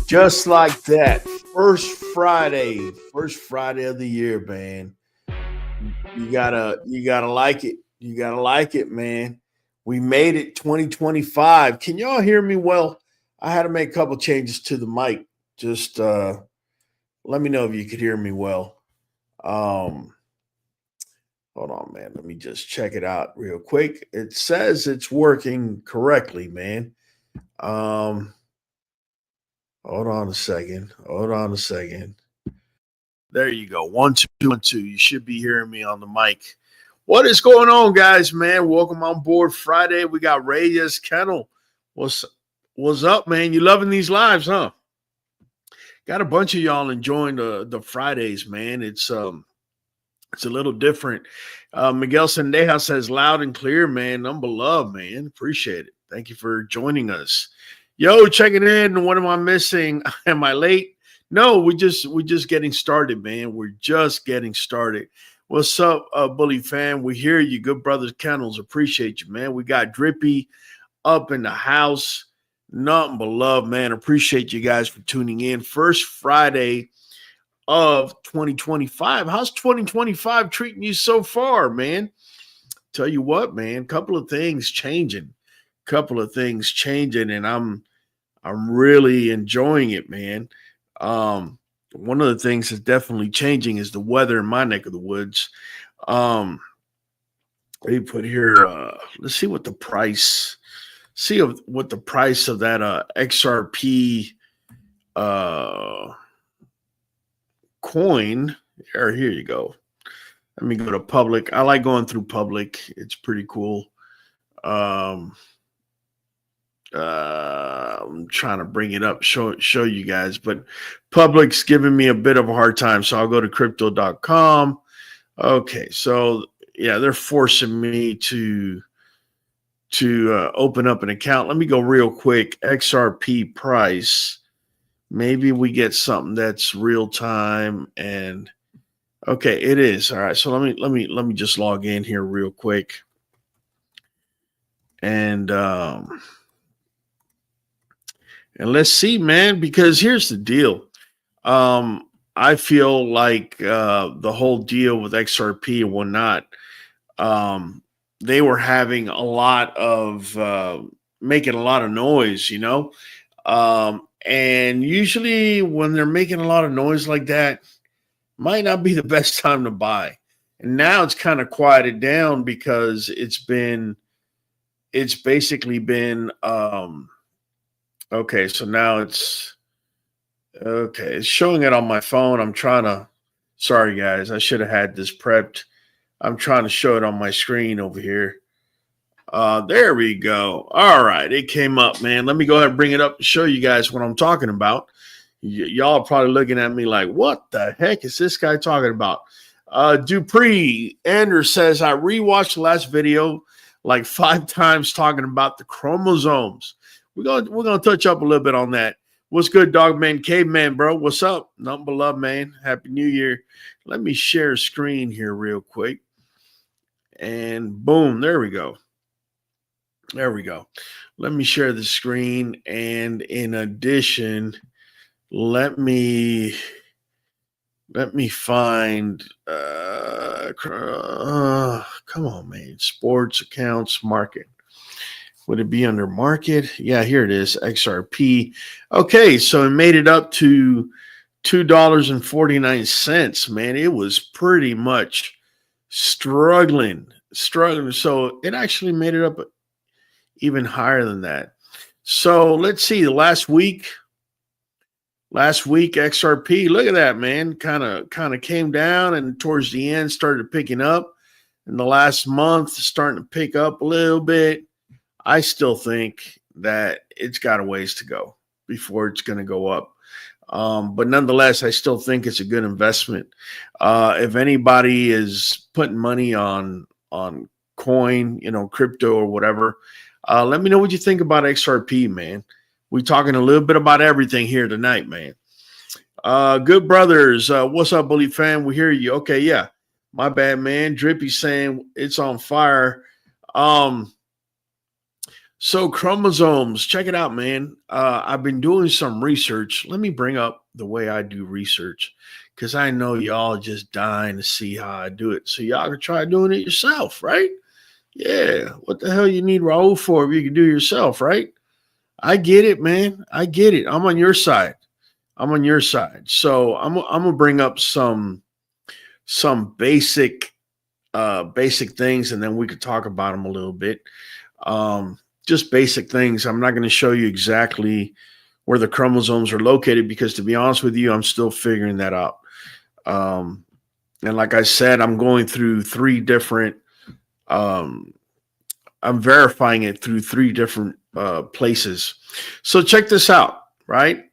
Just like that. First Friday of the year, man. You gotta like it. You gotta like it, man. We made it 2025. Can y'all hear me well? I had to make a couple changes to the mic. Just let me know if you could hear me well. Um Hold on, man. Let me just check it out real quick. It says it's working correctly, man. Um Hold on a second. Hold on a second. There you go. 1 2 1 2. You should be hearing me on the mic. What is going on, guys? Man, welcome on board Friday. We got Reyes Kennel. What's up, man? You loving these lives, huh? Got a bunch of y'all enjoying the Fridays, man. It's a little different. Miguel Sendeja says loud and clear, man. Number love, man. Appreciate it. Thank you for joining us. Yo, checking in. What am I missing? Am I late? No, we're just getting started, man. We're just getting started. What's up, Bully fan? We hear you, good brothers Kennels. Appreciate you, man. We got Drippy up in the house. Nothing but love, man. Appreciate you guys for tuning in. First Friday of 2025. How's 2025 treating you so far, man? Tell you what, man. Couple of things changing, and I'm really enjoying it, man. One of the things that's definitely changing is the weather in my neck of the woods. Let me put here, let's see what the price of that XRP coin, or here you go. Let me go to public. I like going through public. It's pretty cool. I'm trying to bring it up, show you guys, but public's giving me a bit of a hard time, so I'll go to crypto.com. Okay, so yeah, they're forcing me to open up an account. Let me go real quick. XRP price. Maybe we get something that's real time, and okay, it is. All right, so let me just log in here real quick. And let's see, man, because here's the deal. I feel like the whole deal with XRP and whatnot, they were having a lot of making a lot of noise, you know. And usually when they're making a lot of noise like that, might not be the best time to buy. And now it's kind of quieted down because it's basically been okay, so now it's showing it on my phone. Sorry guys, I should have had this prepped. I'm trying to show it on my screen over here. There we go. All right, it came up, man. Let me go ahead and bring it up and show you guys what I'm talking about. Y'all are probably looking at me like, what the heck is this guy talking about? Dupree Anders says, I rewatched the last video like 5 times talking about the chromosomes. We're gonna touch up a little bit on that. What's good, Dogman Caveman, bro? What's up? Nothing but love, man. Happy New Year. Let me share a screen here real quick. And boom, there we go. There we go. Let me share the screen. And in addition, let me find come on, man. Sports accounts market. Would it be under market? Yeah, here it is. XRP. Okay, so it made it up to $2.49, man. It was pretty much struggling. So it actually made it up even higher than that. So let's see. Last week XRP, look at that, man. Kind of came down and towards the end started picking up. And the last month starting to pick up a little bit. I still think that it's got a ways to go before it's going to go up. But nonetheless, I still think it's a good investment. If anybody is putting money on coin, crypto or whatever, let me know what you think about XRP, man. We're talking a little bit about everything here tonight, man. Good brothers. What's up, Bully fan? We hear you. Okay, yeah. My bad, man. Drippy saying it's on fire. So chromosomes, check it out, man. I've been doing some research. Let me bring up the way I do research because I know y'all just dying to see how I do it. So y'all can try doing it yourself, right? Yeah. What the hell you need Raul for if you can do it yourself, right? I get it, man. I get it. I'm on your side. I'm on your side. So I'm gonna bring up some basic things, and then we could talk about them a little bit. Just basic things. I'm not going to show you exactly where the chromosomes are located because, to be honest with you, I'm still figuring that out. And like I said, I'm going through three different. Um, I'm verifying it through three different places. So check this out, right?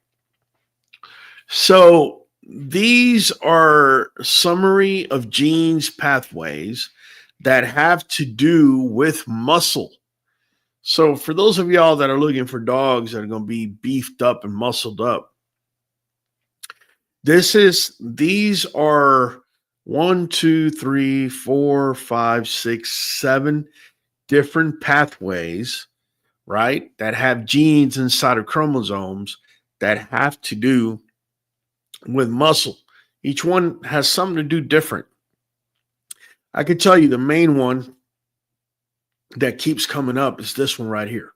So these are summary of genes pathways that have to do with muscle. So for those of y'all that are looking for dogs that are going to be beefed up and muscled up, these are 1, 2, 3, 4, 5, 6, 7 different pathways, right? That have genes inside of chromosomes that have to do with muscle. Each one has something to do different. I can tell you the main one that keeps coming up is this one right here,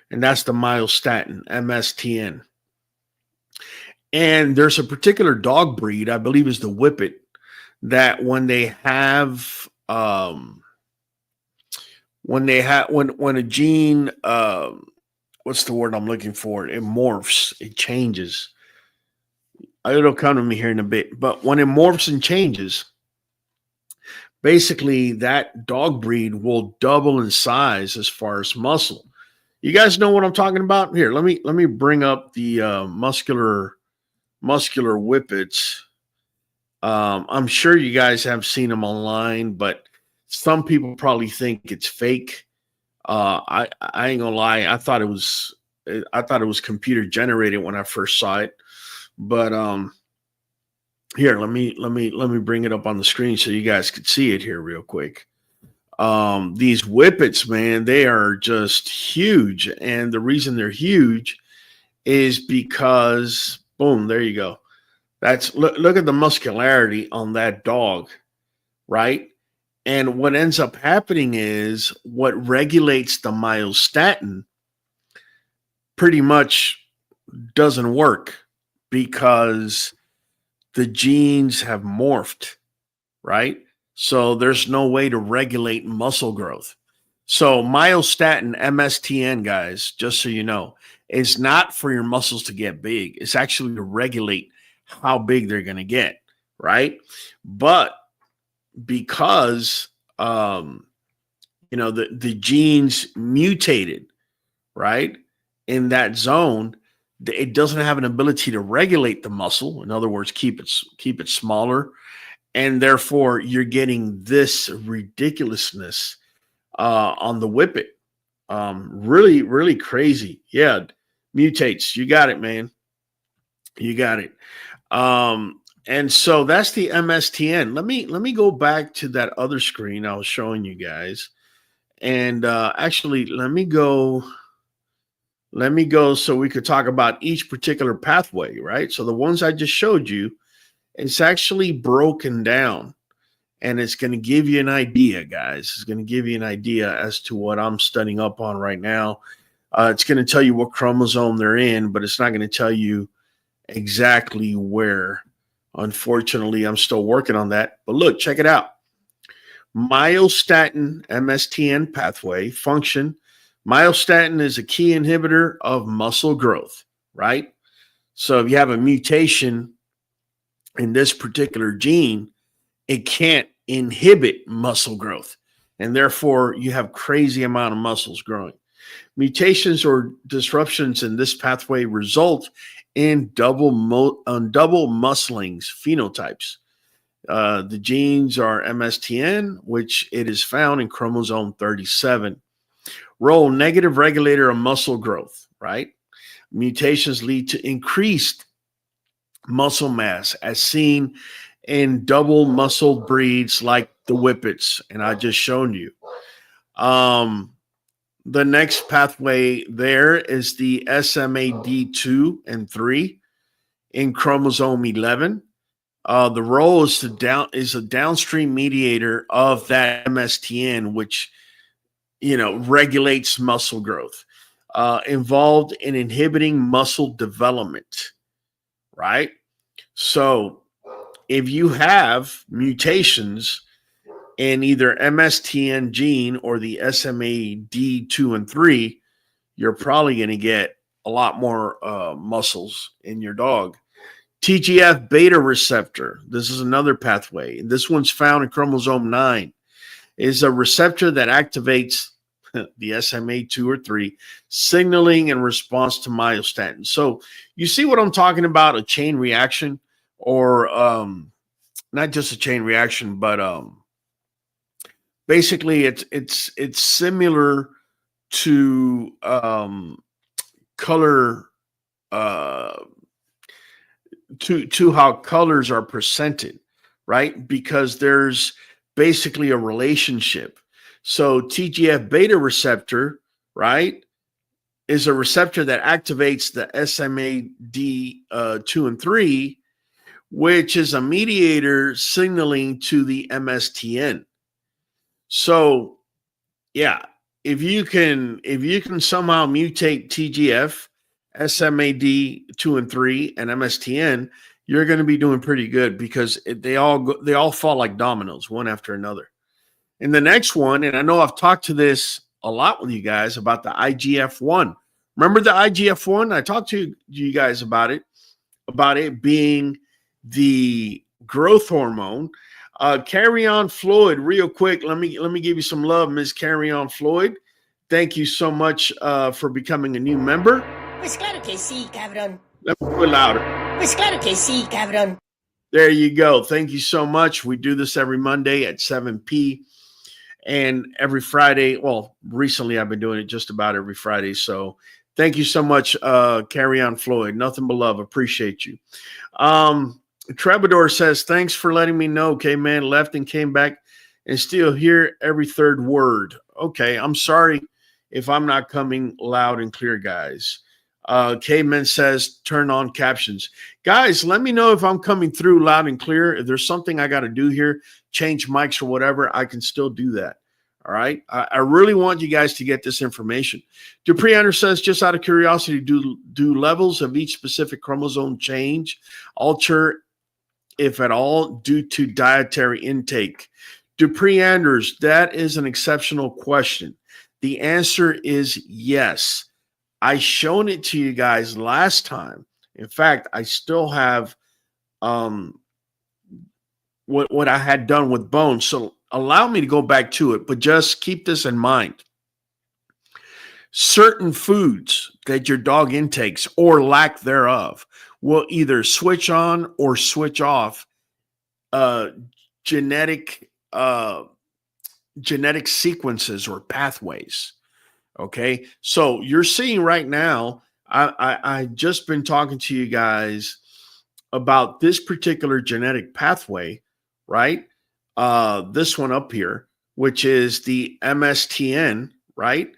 and that's the myostatin, MSTN. And there's a particular dog breed, I believe is the Whippet, that when a gene, what's the word I'm looking for? It morphs, it changes. It'll come to me here in a bit, but when it morphs and changes, basically that dog breed will double in size as far as muscle. You guys know what I'm talking about? Here, let me bring up the muscular whippets. I'm sure you guys have seen them online, but some people probably think it's fake. I ain't gonna lie, I thought it was computer generated when I first saw it. But here, let me bring it up on the screen so you guys could see it here real quick. These whippets, man, they are just huge, and the reason they're huge is because boom, there you go. Look at the muscularity on that dog, right? And what ends up happening is what regulates the myostatin pretty much doesn't work because the genes have morphed, right? So there's no way to regulate muscle growth. So myostatin, MSTN, guys, just so you know, is not for your muscles to get big. It's actually to regulate how big they're going to get, right? But because the genes mutated, right, in that zone, it doesn't have an ability to regulate the muscle. In other words, keep it smaller, and therefore you're getting this ridiculousness on the whippet. Really, really crazy. Yeah, mutates. You got it, man. You got it. And so that's the MSTN. Let me go back to that other screen I was showing you guys, and actually let me go so we could talk about each particular pathway, right? So the ones I just showed you, it's actually broken down, and it's going to give you an idea, guys. It's going to give you an idea as to what I'm studying up on right now. It's going to tell you what chromosome they're in, but it's not going to tell you exactly where. Unfortunately, I'm still working on that. But look, check it out. Myostatin, MSTN pathway function. Myostatin is a key inhibitor of muscle growth, right? So if you have a mutation in this particular gene, it can't inhibit muscle growth, and therefore you have crazy amount of muscles growing. Mutations or disruptions in this pathway result in double musclings phenotypes. The genes are MSTN, which it is found in chromosome 37. Role, negative regulator of muscle growth, right? Mutations lead to increased muscle mass as seen in double muscle breeds like the whippets, and I just shown you. The next pathway there is the SMAD2 and 3 in chromosome 11. The role is a downstream mediator of that MSTN, which regulates muscle growth, involved in inhibiting muscle development. Right. So if you have mutations in either MSTN gene or the SMAD2 and 3, you're probably going to get a lot more muscles in your dog. TGF beta receptor. This is another pathway. This one's found in chromosome 9. Is a receptor that activates the SMA2 or 3 signaling in response to myostatin. So you see what I'm talking about? A chain reaction, or not just a chain reaction, but basically it's similar to color to how colors are presented, right? Because there's basically a relationship. So TGF beta receptor, right, is a receptor that activates the SMAD2 and 3, which is a mediator signaling to the MSTN. So, yeah, if you can somehow mutate TGF, SMAD2 and 3, and MSTN, you're going to be doing pretty good, because they all fall like dominoes, one after another. And the next one, and I know I've talked to this a lot with you guys about the IGF-1. Remember the IGF-1? I talked to you guys about it being the growth hormone. Carry On Floyd, real quick. Let me give you some love, Ms. Carry On Floyd. Thank you so much for becoming a new member. Pues claro que sí, cabrón. Let me put it louder. Pues claro que sí, cabrón. There you go. Thank you so much. We do this every Monday at 7 p. And every Friday. Well, recently I've been doing it just about every Friday. So thank you so much, Carry On Floyd. Nothing but love. Appreciate you. Trebador says, thanks for letting me know. K-Man left and came back and still hear every third word. Okay, I'm sorry if I'm not coming loud and clear, guys. K-Man says, turn on captions. Guys, let me know if I'm coming through loud and clear. If there's something I got to do here, change mics or whatever, I can still do that. All right. I really want you guys to get this information. Dupree says, just out of curiosity, do levels of each specific chromosome change, alter, if at all, due to dietary intake? Dupree Anders, that is an exceptional question. The answer is yes. I shown it to you guys last time. In fact, I still have what I had done with bones. So allow me to go back to it, but just keep this in mind. Certain foods that your dog intakes or lack thereof will either switch on or switch off genetic sequences or pathways. Okay, so you're seeing right now, I just been talking to you guys about this particular genetic pathway, right? This one up here, which is the MSTN, right?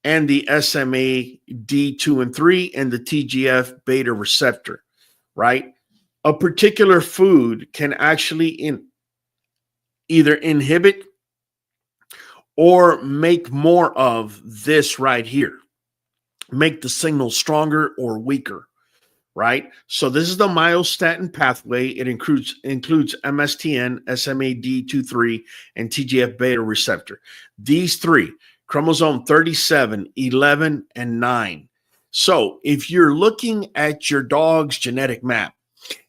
And the SMAD2 and 3 and the TGF beta receptor, right? A particular food can actually either inhibit or make more of this right here, make the signal stronger or weaker, right? So this is the myostatin pathway. It includes MSTN, SMAD23, and TGF beta receptor. These three, chromosome 37, 11, and 9. So if you're looking at your dog's genetic map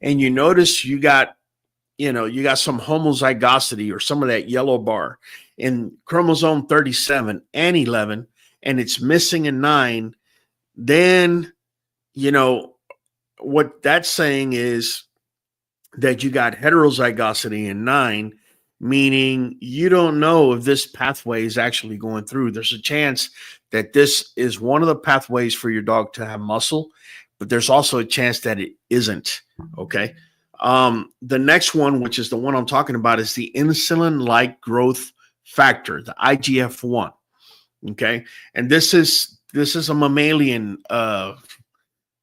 and you notice you got some homozygosity or some of that yellow bar in chromosome 37 and 11, and it's missing in 9, then, what that's saying is that you got heterozygosity in 9, meaning you don't know if this pathway is actually going through. There's a chance that this is one of the pathways for your dog to have muscle, but there's also a chance that it isn't. Okay. The next one, which is the one I'm talking about, is the insulin-like growth factor, the IGF-1. Okay. And this is a mammalian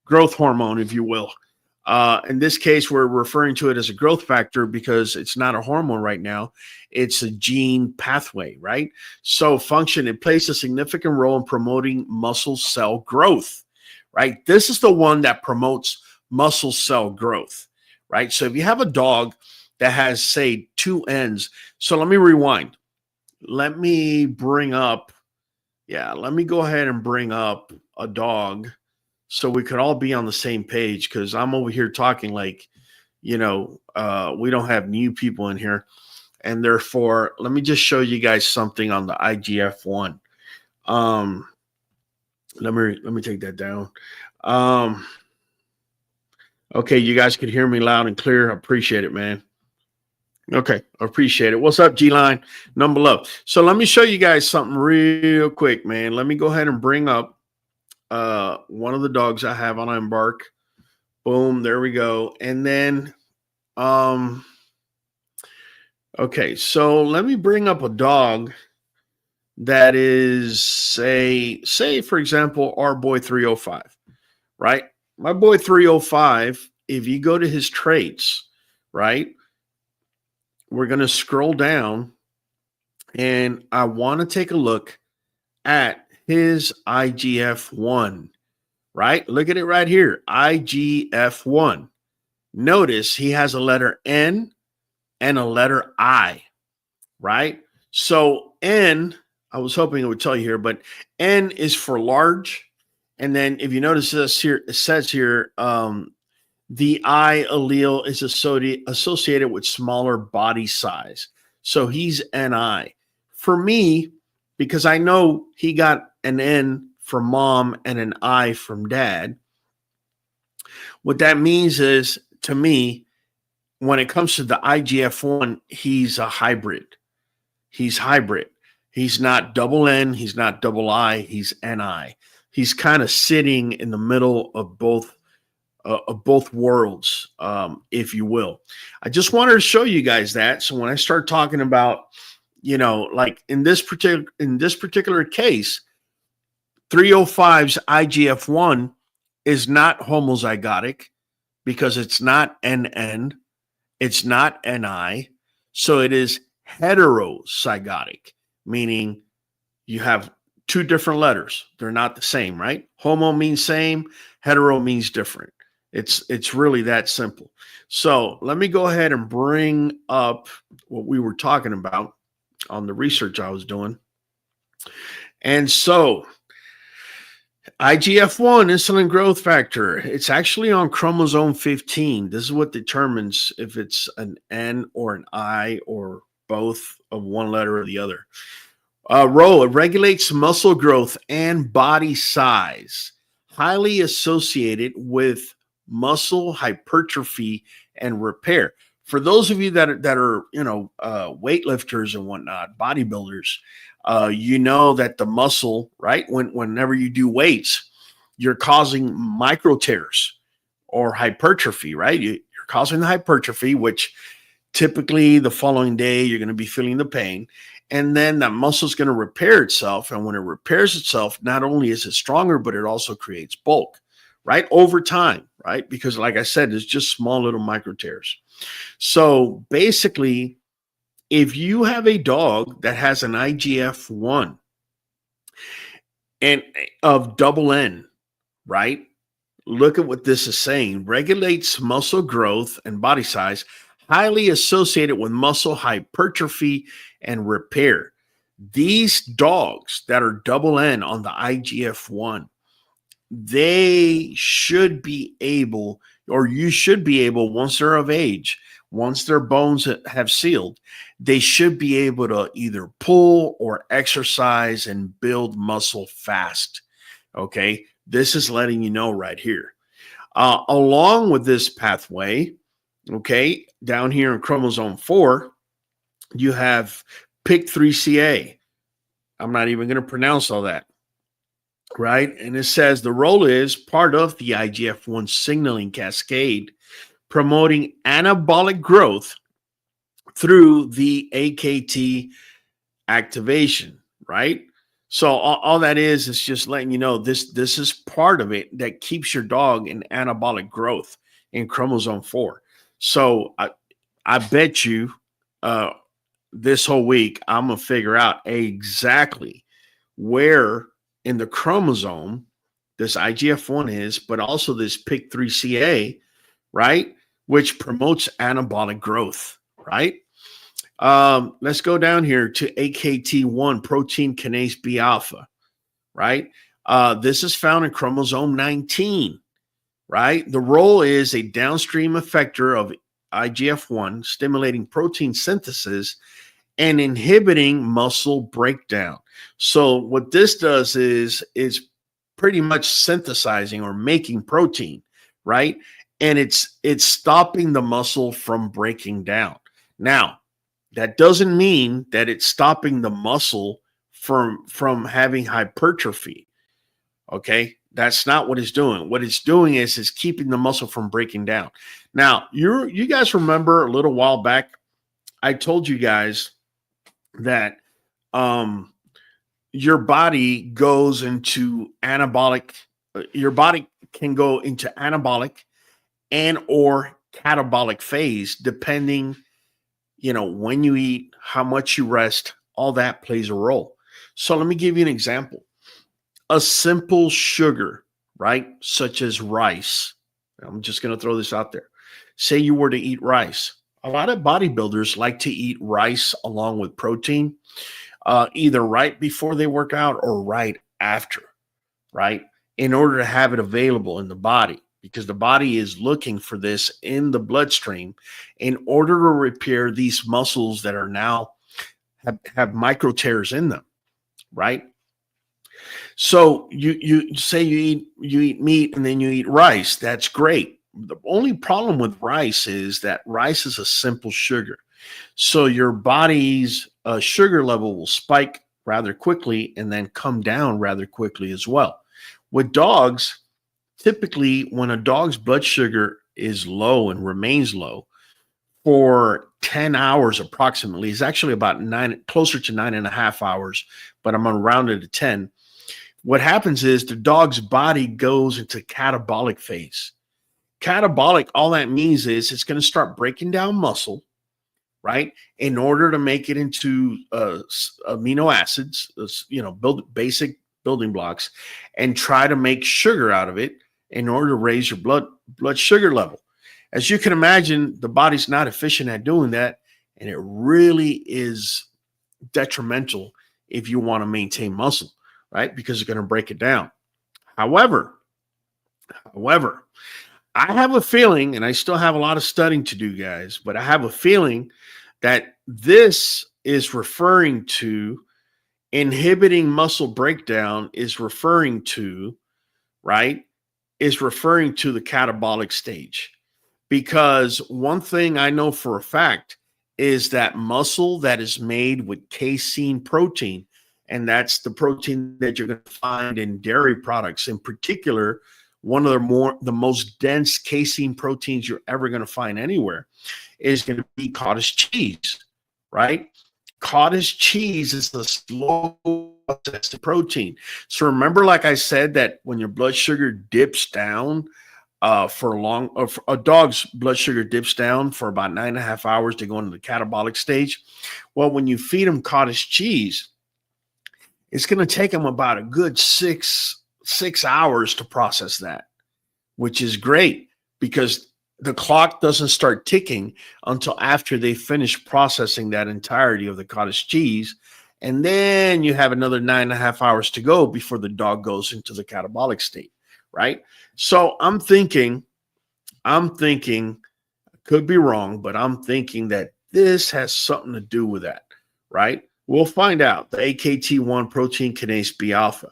growth hormone, if you will. In this case, we're referring to it as a growth factor because it's not a hormone right now. It's a gene pathway, right? So function, it plays a significant role in promoting muscle cell growth, right? This is the one that promotes muscle cell growth, right? So if you have a dog that has, say, two ends. So let me rewind. Let me go ahead and bring up a dog so we could all be on the same page, because I'm over here talking like, we don't have new people in here. And therefore, let me just show you guys something on the IGF-1. Let me take that down. Okay, you guys could hear me loud and clear. I appreciate it, man. Okay, appreciate it. What's up, G-Line? Number love. So let me show you guys something real quick, man. Let me go ahead and bring up one of the dogs I have on Embark. Boom, there we go. And then okay, so let me bring up a dog that is, say for example, our boy 305, right? My boy 305, if you go to his traits, right, we're going to scroll down and I want to take a look at his IGF-1, right? Look at it right here, IGF-1. Notice he has a letter N and a letter I, right? So N, I was hoping it would tell you here, but N is for large. And then if you notice this here, it says here, the I allele is associated with smaller body size. So he's NI. For me, because I know he got an N from mom and an I from dad, what that means is, to me, when it comes to the IGF-1, he's a hybrid. He's hybrid. He's not double N. He's not double I. He's NI. He's kind of sitting in the middle of both worlds, if you will. I just wanted to show you guys that. So when I start talking about, like in this particular case, 305's IGF-1 is not homozygotic because it's not NN, it's not NI, so it is heterozygotic, meaning you have two different letters. They're not the same, right? Homo means same, hetero means different. It's really that simple. So let me go ahead and bring up what we were talking about on the research I was doing. And so IGF-1, insulin growth factor, it's actually on chromosome 15. This is what determines if it's an N or an I or both of one letter or the other. Role, it regulates muscle growth and body size, highly associated with muscle hypertrophy and repair. For those of you that are weightlifters and whatnot, bodybuilders, you know that the muscle, right, whenever you do weights, you're causing micro tears or hypertrophy, right? You're causing the hypertrophy, which typically the following day you're going to be feeling the pain. And then that muscle is going to repair itself. And when it repairs itself, not only is it stronger, but it also creates bulk, right? Over time, right? Because like I said, it's just small little micro tears. So basically, if you have a dog that has an IGF-1 and of double N, right? Look at what this is saying. Regulates muscle growth and body size, highly associated with muscle hypertrophy and repair. These dogs that are double N on the IGF-1, they should be able, or you should be able, once they're of age, once their bones have sealed, they should be able to either pull or exercise and build muscle fast. Okay, this is letting you know right here. Along with this pathway, okay, down here in chromosome 4, you have PIK3CA. I'm not even going to pronounce all that, right? And it says the role is part of the IGF-1 signaling cascade, promoting anabolic growth through the AKT activation, right? So all that is just letting you know this is part of it that keeps your dog in anabolic growth in chromosome 4. So I bet you uh, this whole week I'm gonna figure out exactly where in the chromosome this IGF-1 is, but also this PIK3CA, right, which promotes anabolic growth, right? Let's go down here to AKT1, protein kinase B alpha, right? This is found in chromosome 19, right? The role is a downstream effector of IGF-1, stimulating protein synthesis and inhibiting muscle breakdown. So what this does is pretty much synthesizing or making protein, right? And it's stopping the muscle from breaking down. Now, that doesn't mean that it's stopping the muscle from having hypertrophy. Okay, that's not what it's doing. What it's doing is keeping the muscle from breaking down. Now, you guys remember a little while back, I told you guys that um, your body goes into anabolic. Your body can go into anabolic and or catabolic phase depending, when you eat, how much you rest, all that plays a role. So let me give you an example. A simple sugar, right, such as rice. I'm just going to throw this out there. Say you were to eat rice. A lot of bodybuilders like to eat rice along with protein, either right before they work out or right after, right, in order to have it available in the body, because the body is looking for this in the bloodstream in order to repair these muscles that are now have micro tears in them, right? So you say you eat meat and then you eat rice. That's great. The only problem with rice is that rice is a simple sugar. So your body's sugar level will spike rather quickly and then come down rather quickly as well. With dogs, typically when a dog's blood sugar is low and remains low for 10 hours approximately, is actually about closer to 9.5 hours, but I'm going to round it to 10. What happens is the dog's body goes into catabolic phase. Catabolic, all that means is it's going to start breaking down muscle, right, in order to make it into amino acids, build basic building blocks, and try to make sugar out of it in order to raise your blood sugar level. As you can imagine, the body's not efficient at doing that, and it really is detrimental if you want to maintain muscle, right? Because it's going to break it down. However, I have a feeling, and I still have a lot of studying to do, guys, but I have a feeling that this is referring to inhibiting muscle breakdown is referring to, right, is referring to the catabolic stage. Because one thing I know for a fact is that muscle that is made with casein protein, and that's the protein that you're going to find in dairy products, in particular, one of the most dense casein proteins you're ever going to find anywhere is going to be cottage cheese, right? Cottage cheese is the slow processed protein. So remember, like I said, that when your blood sugar dips down for a dog's blood sugar dips down for about 9.5 hours to go into the catabolic stage. Well, when you feed them cottage cheese, it's going to take them about a good six hours to process that, which is great because the clock doesn't start ticking until after they finish processing that entirety of the cottage cheese. And then you have another 9.5 hours to go before the dog goes into the catabolic state, right? So I'm thinking, could be wrong, but I'm thinking that this has something to do with that, right? We'll find out. The AKT1 protein kinase B alpha.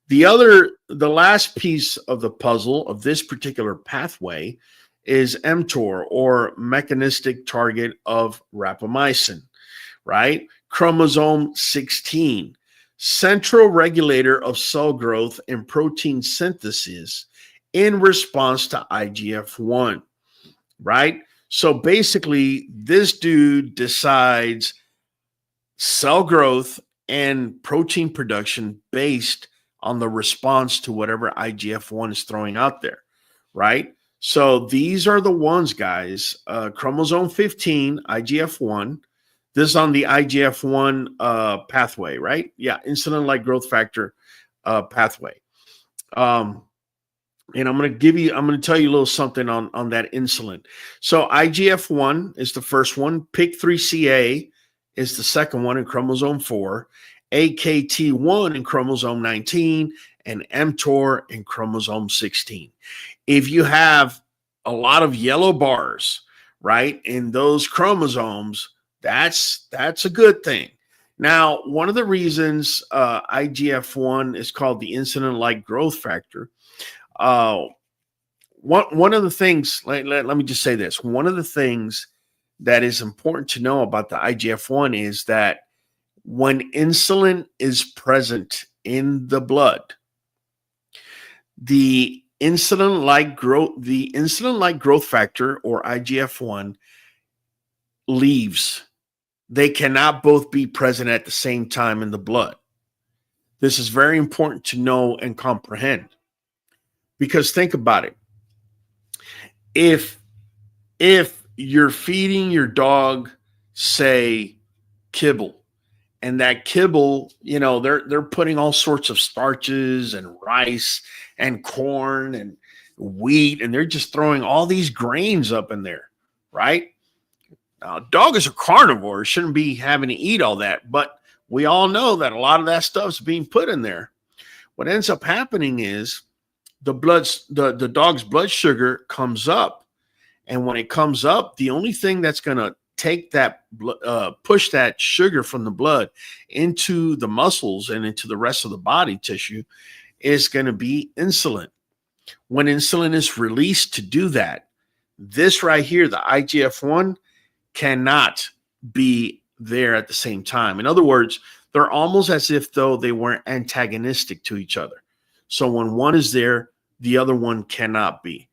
The last piece of the puzzle of this particular pathway is mTOR, or mechanistic target of rapamycin, right? Chromosome 16, central regulator of cell growth and protein synthesis in response to IGF-1, right? So basically, this dude decides cell growth and protein production based on the response to whatever IGF-1 is throwing out there, right? So these are the ones, guys. Chromosome 15, IGF-1. This is on the IGF-1 pathway, right? Yeah, insulin-like growth factor pathway. And I'm going to tell you a little something on that insulin. So IGF-1 is the first one. PIK3CA is the second one in chromosome 4. AKT1 in chromosome 19 and mTOR in chromosome 16. If you have a lot of yellow bars, right, in those chromosomes, that's a good thing. Now, one of the reasons IGF-1 is called the insulin-like growth factor, one of the things, let me just say this. One of the things that is important to know about the IGF-1 is that when insulin is present in the blood, the insulin-like growth factor, or IGF-1, leaves. They cannot both be present at the same time in the blood. This is very important to know and comprehend. Because think about it. If you're feeding your dog, say, kibble, and that kibble, they're putting all sorts of starches and rice and corn and wheat, and they're just throwing all these grains up in there, right? Now, a dog is a carnivore, shouldn't be having to eat all that, but we all know that a lot of that stuff's being put in there. What ends up happening is the dog's blood sugar comes up, and when it comes up, the only thing that's going to take that push that sugar from the blood into the muscles and into the rest of the body tissue is going to be insulin. When insulin is released to do that, this right here, the IGF-1, cannot be there at the same time. In other words, they're almost as if though they weren't antagonistic to each other. So when one is there, the other one cannot be.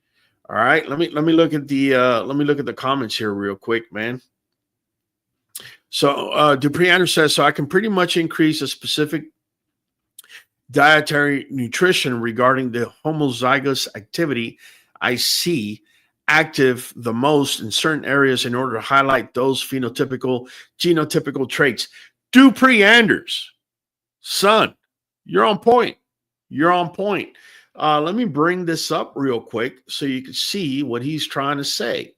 All right, let me look at the comments here real quick, man. So Dupree says, so I can pretty much increase a specific dietary nutrition regarding the homozygous activity I see active the most in certain areas in order to highlight those phenotypical, genotypical traits. Dupree Anders, son, you're on point. You're on point. Let me bring this up real quick so you can see what he's trying to say.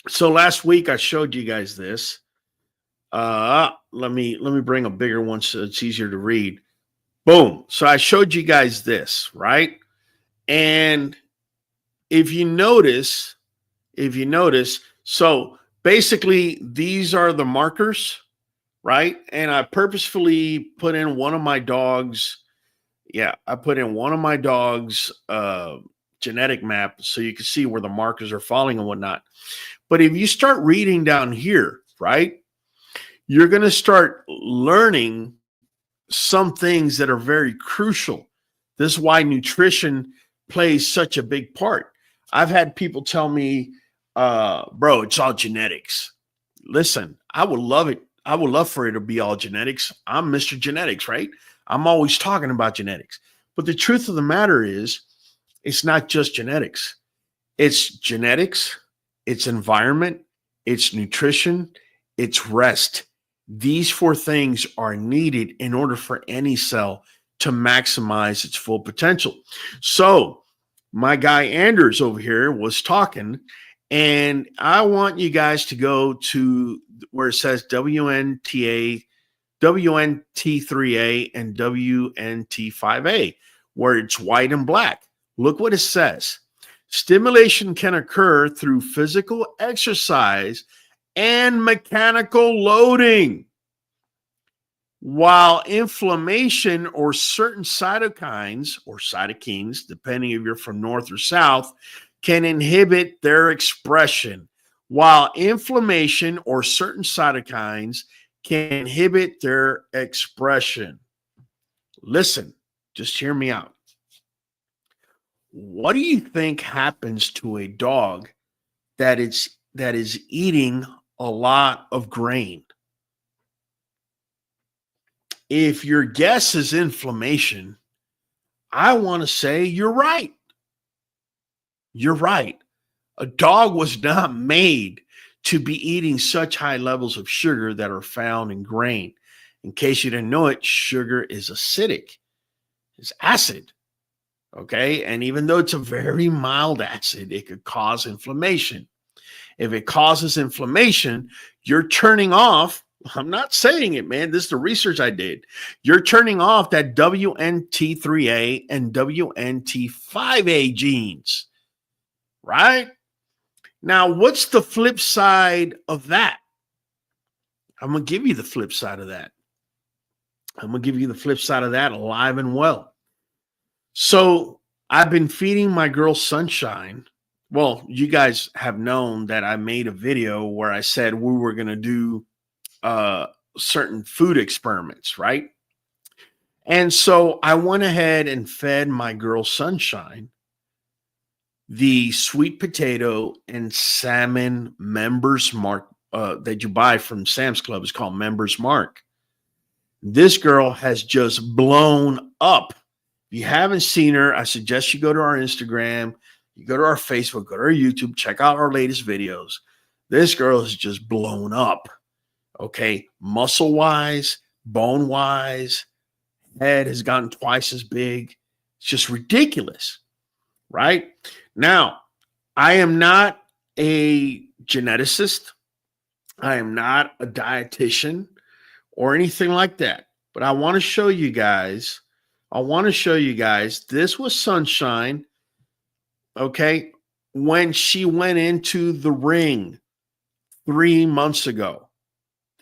So last week I showed you guys this. Let me bring a bigger one so it's easier to read. Boom. So I showed you guys this, right? And if you notice, so basically these are the markers, right? And I purposefully put in one of my dogs. Yeah, I put in one of my dogs' genetic map so you can see where the markers are falling and whatnot. But if you start reading down here, right, you're going to start learning some things that are very crucial. This is why nutrition plays such a big part. I've had people tell me, bro, it's all genetics. Listen, I would love it. I would love for it to be all genetics. I'm Mr. Genetics, right? I'm always talking about genetics. But the truth of the matter is, it's not just genetics. It's genetics, it's environment, it's nutrition, it's rest. These four things are needed in order for any cell to maximize its full potential. So my guy Anders over here was talking, and I want you guys to go to where it says WNT3A and WNT5A, where it's white and black. Look what it says. Stimulation can occur through physical exercise and mechanical loading, while inflammation or certain cytokines or cytokines, depending if you're from north or south, can inhibit their expression. While inflammation or certain cytokines can inhibit their expression. Listen, just hear me out. What do you think happens to a dog that is eating a lot of grain? If your guess is inflammation, I want to say you're right. You're right. A dog was not made to be eating such high levels of sugar that are found in grain. In case you didn't know it, sugar is acidic. It's acid. Okay. And even though it's a very mild acid, it could cause inflammation. If it causes inflammation, you're turning off. I'm not saying it, man. This is the research I did. You're turning off that WNT3A and WNT5A genes, right? Now, what's the flip side of that? I'm going to give you the flip side of that. Alive and well. So I've been feeding my girl Sunshine. Well, you guys have known that I made a video where I said we were going to do certain food experiments, right? And so I went ahead and fed my girl Sunshine the sweet potato and salmon Members Mark that you buy from Sam's Club. Is called Members Mark. This girl has just blown up. If you haven't seen her, I suggest you go to our Instagram, you go to our Facebook, go to our YouTube, check out our latest videos. This girl is just blown up. Okay, muscle-wise, bone-wise, head has gotten twice as big. It's just ridiculous, right? Now, I am not a geneticist. I am not a dietitian or anything like that. But I want to show you guys, this was Sunshine, okay, when she went into the ring 3 months ago.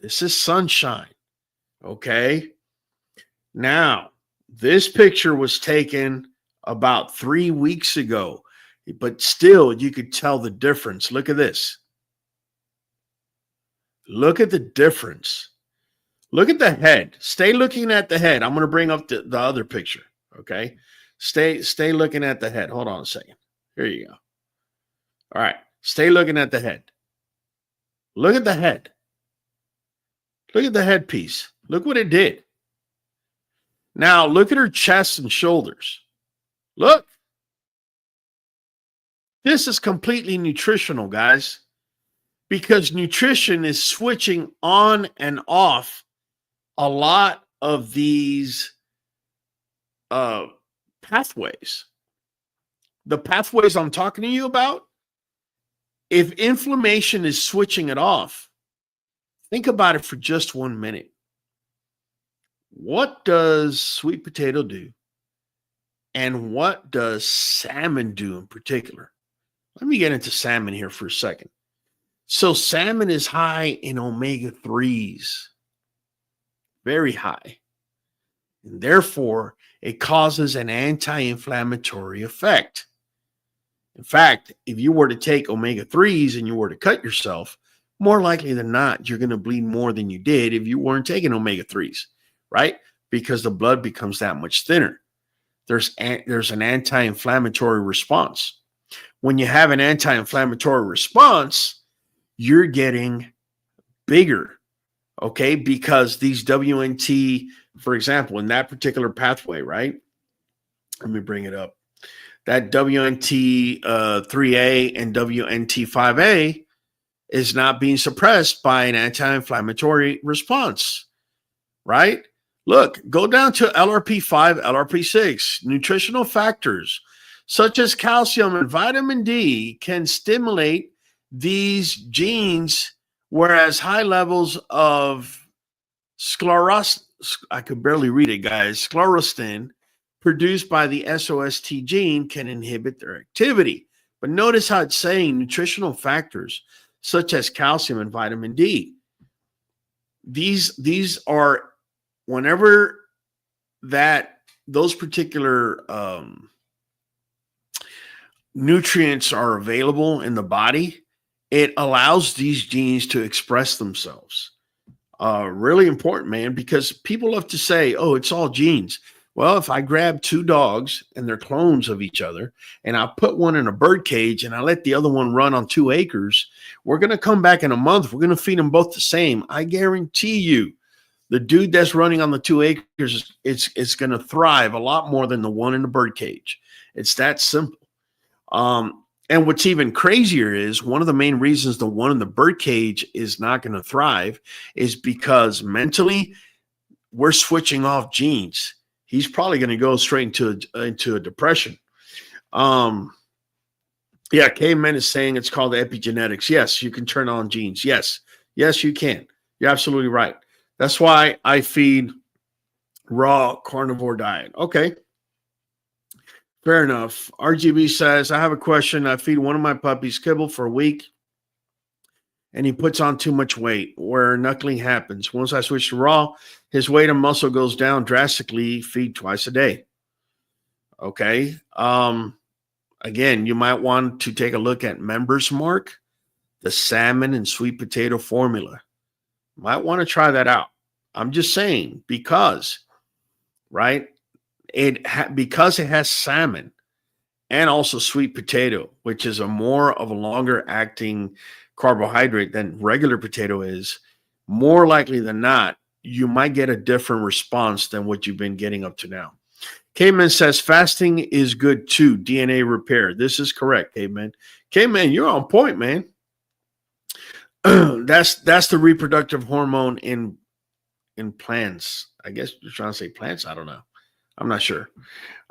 This is Sunshine, okay? Now, this picture was taken about 3 weeks ago, but still you could tell the difference. Look at this. Look at the difference. Look at the head. Stay looking at the head. I'm going to bring up the other picture, okay? Stay looking at the head. Hold on a second. Here you go. All right. Stay looking at the head. Look at the head. Look at the headpiece. Look what it did. Now, look at her chest and shoulders. Look. This is completely nutritional, guys, because nutrition is switching on and off a lot of these pathways. The pathways I'm talking to you about, if inflammation is switching it off, think about it for just 1 minute. What does sweet potato do? And what does salmon do in particular? Let me get into salmon here for a second. So salmon is high in omega-3s, very high. And therefore, it causes an anti-inflammatory effect. In fact, if you were to take omega-3s and you were to cut yourself, more likely than not, you're going to bleed more than you did if you weren't taking omega-3s, right? Because the blood becomes that much thinner. There's an anti-inflammatory response. When you have an anti-inflammatory response, you're getting bigger, okay? Because these WNT, for example, in that particular pathway, right? Let me bring it up. That WNT3A and WNT5A is not being suppressed by an anti-inflammatory response, right? Look, go down to LRP5, LRP6. Nutritional factors such as calcium and vitamin D can stimulate these genes, whereas high levels of I could barely read it, guys, sclerostin produced by the SOST gene can inhibit their activity. But notice how it's saying nutritional factors such as calcium and vitamin D. These are, whenever those particular nutrients are available in the body, it allows these genes to express themselves. Really important, man, because people love to say, oh, it's all genes. Well, if I grab two dogs and they're clones of each other and I put one in a bird cage and I let the other one run on 2 acres, we're going to come back in a month. We're going to feed them both the same. I guarantee you The dude that's running on the 2 acres, it's going to thrive a lot more than the one in the bird cage. It's that simple. And what's even crazier is one of the main reasons the one in the bird cage is not going to thrive is because mentally we're switching off genes. He's probably going to go straight into a depression. Yeah, Caveman is saying it's called epigenetics. Yes, you can turn on genes. Yes, you can. You're absolutely right. That's why I feed raw carnivore diet. Okay, fair enough. RGB says, I have a question. I feed one of my puppies kibble for a week, and he puts on too much weight where knuckling happens. Once I switch to raw, his weight and muscle goes down drastically. Feed twice a day. Okay. Again, you might want to take a look at Members Mark, the salmon and sweet potato formula. Might want to try that out. I'm just saying because, right? Because it has salmon and also sweet potato, which is a more of a longer acting carbohydrate than regular potato is, more likely than not, you might get a different response than what you've been getting up to now. Caveman says fasting is good too. DNA repair. This is correct, Caveman. Caveman, you're on point, man. That's the reproductive hormone in plants. I guess you're trying to say plants. I don't know. I'm not sure.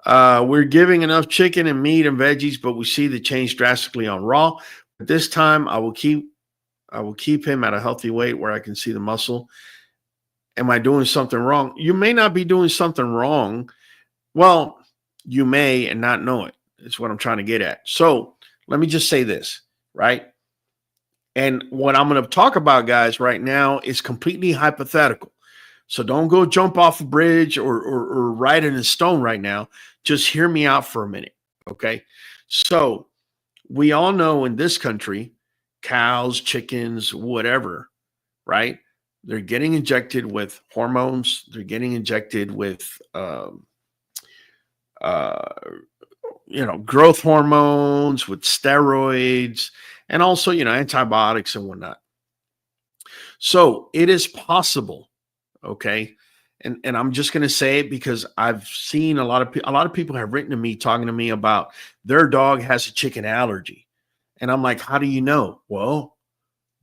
We're giving enough chicken and meat and veggies, but we see the change drastically on raw. But this time, I will keep him at a healthy weight where I can see the muscle. Am I doing something wrong? You may not be doing something wrong. Well, you may and not know it. It's what I'm trying to get at. So let me just say this, right? And what I'm going to talk about, guys, right now is completely hypothetical. So don't go jump off a bridge or write it in stone right now. Just hear me out for a minute, okay? So we all know in this country, cows, chickens, whatever, right? They're getting injected with hormones. They're getting injected with growth hormones, with steroids, and also, antibiotics and whatnot. So it is possible, okay? And I'm just going to say it because I've seen a lot of people have written to me talking to me about their dog has a chicken allergy. And I'm like, how do you know? Well,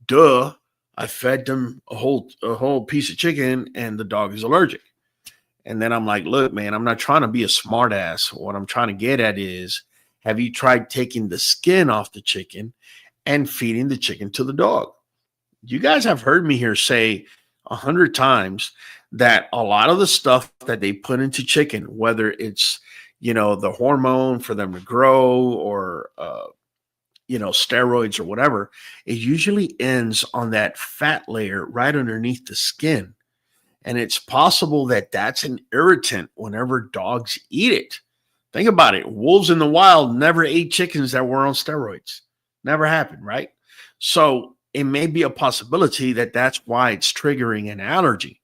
duh, I fed them a whole piece of chicken and the dog is allergic. And then I'm like, look, man, I'm not trying to be a smart ass. What I'm trying to get at is, have you tried taking the skin off the chicken and feeding the chicken to the dog? You guys have heard me here say 100 times that a lot of the stuff that they put into chicken, whether it's, the hormone for them to grow or, steroids or whatever, it usually ends on that fat layer right underneath the skin. And it's possible that that's an irritant whenever dogs eat it. Think about it. Wolves in the wild never ate chickens that were on steroids. Never happened, right? So it may be a possibility that that's why it's triggering an allergy,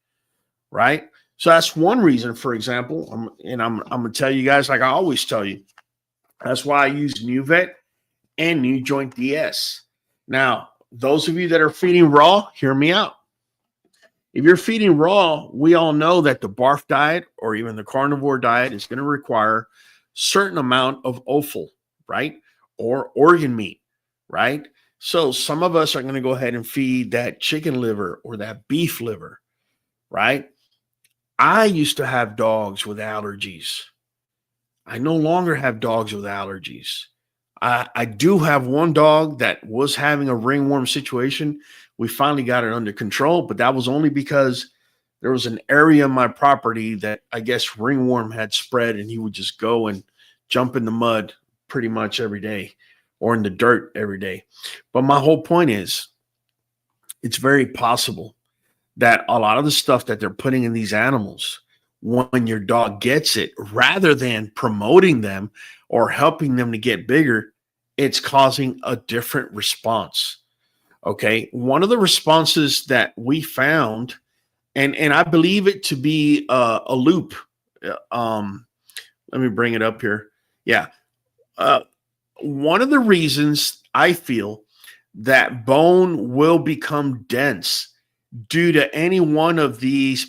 right? So that's one reason, for example, I'm going to tell you guys, like I always tell you, that's why I use NuVet and New Joint DS. Now, those of you that are feeding raw, hear me out. If you're feeding raw, we all know that the barf diet or even the carnivore diet is going to require certain amount of offal, right? Or organ meat, right? So some of us are going to go ahead and feed that chicken liver or that beef liver, right? I used to have dogs with allergies. I no longer have dogs with allergies. I do have one dog that was having a ringworm situation. We finally got it under control, but that was only because there was an area in my property that I guess ringworm had spread, and he would just go and jump in the mud pretty much every day or in the dirt every day. But my whole point is, it's very possible that a lot of the stuff that they're putting in these animals, when your dog gets it, rather than promoting them or helping them to get bigger, it's causing a different response. Okay. One of the responses that we found, and I believe it to be a loop. Let me bring it up here. Yeah. One of the reasons I feel that bone will become dense due to any one of these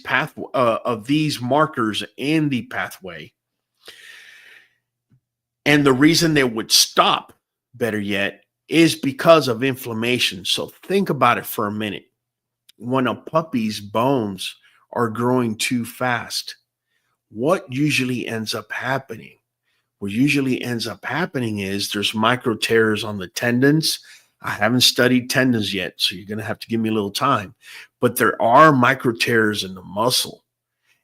markers in the pathway. And the reason they would stop, better yet, is because of inflammation. So think about it for a minute. When a puppy's bones are growing too fast, what usually ends up happening? What usually ends up happening is there's micro tears on the tendons. I haven't studied tendons yet, so you're going to have to give me a little time. But there are micro tears in the muscle.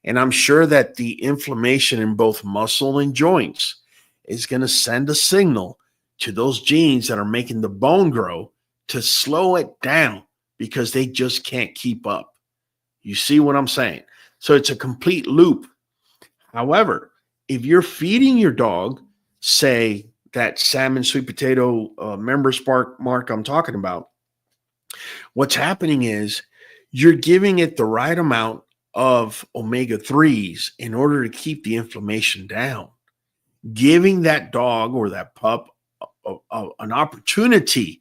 And I'm sure that the inflammation in both muscle and joints is going to send a signal to those genes that are making the bone grow to slow it down because they just can't keep up. You see what I'm saying? So it's a complete loop. However, if you're feeding your dog, say that salmon sweet potato member spark mark I'm talking about, what's happening is you're giving it the right amount of omega-3s in order to keep the inflammation down, giving that dog or that pup an opportunity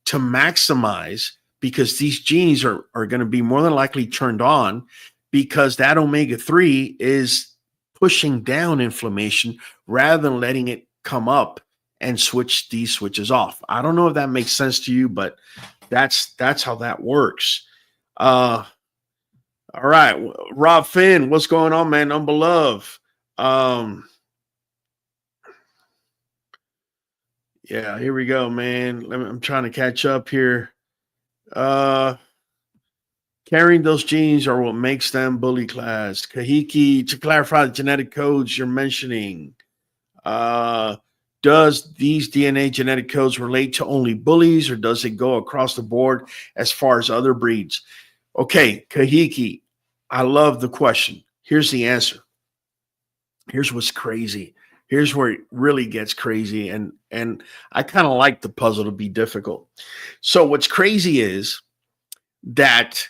to maximize, because these genes are going to be more than likely turned on because that omega-3 is pushing down inflammation rather than letting it come up and switch these switches off. I don't know if that makes sense to you, but that's how that works. All right, Rob Finn, what's going on, man? Unbeloved. Yeah, here we go, man. I'm trying to catch up here. Carrying those genes are what makes them bully class. Kahiki, to clarify the genetic codes you're mentioning, does these DNA genetic codes relate to only bullies, or does it go across the board as far as other breeds? Okay, Kahiki, I love the question. Here's the answer. Here's what's crazy. Here's where it really gets crazy. And I kind of like the puzzle to be difficult. So what's crazy is that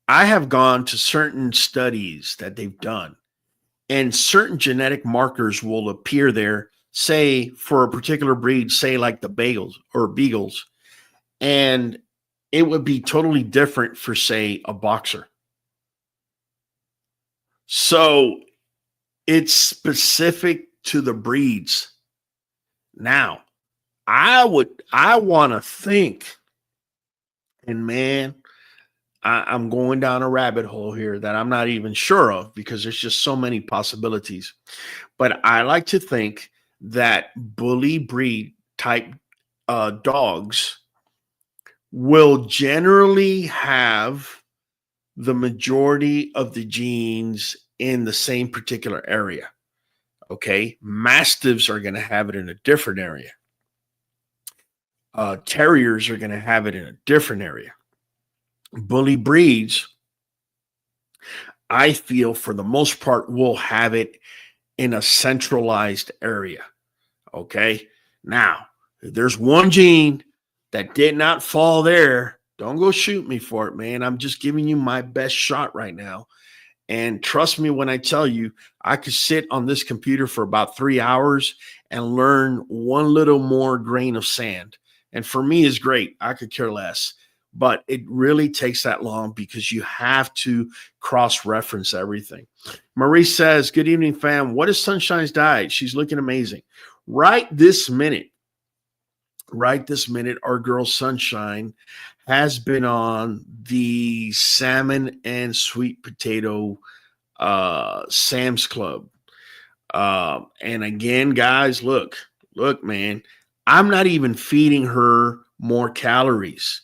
I have gone to certain studies that they've done, and certain genetic markers will appear there, say for a particular breed, say like the beagles, and it would be totally different for, say, a boxer. So it's specific to the breeds. Now, I want to think, and man, I'm going down a rabbit hole here that I'm not even sure of because there's just so many possibilities. But I like to think that bully breed type dogs will generally have the majority of the genes in the same particular area. Okay. Mastiffs are going to have it in a different area. Terriers are going to have it in a different area. Bully breeds, I feel for the most part, will have it in a centralized area. Okay. Now, if there's one gene that did not fall there, don't go shoot me for it, man. I'm just giving you my best shot right now. And trust me when I tell you, I could sit on this computer for about 3 hours and learn one little more grain of sand. And for me, it's great. I could care less. But it really takes that long because you have to cross-reference everything. Marie says, good evening, fam. What is Sunshine's diet? She's looking amazing. Right this minute, our girl Sunshine has been on the salmon and sweet potato Sam's Club. And again, guys, look, man, I'm not even feeding her more calories.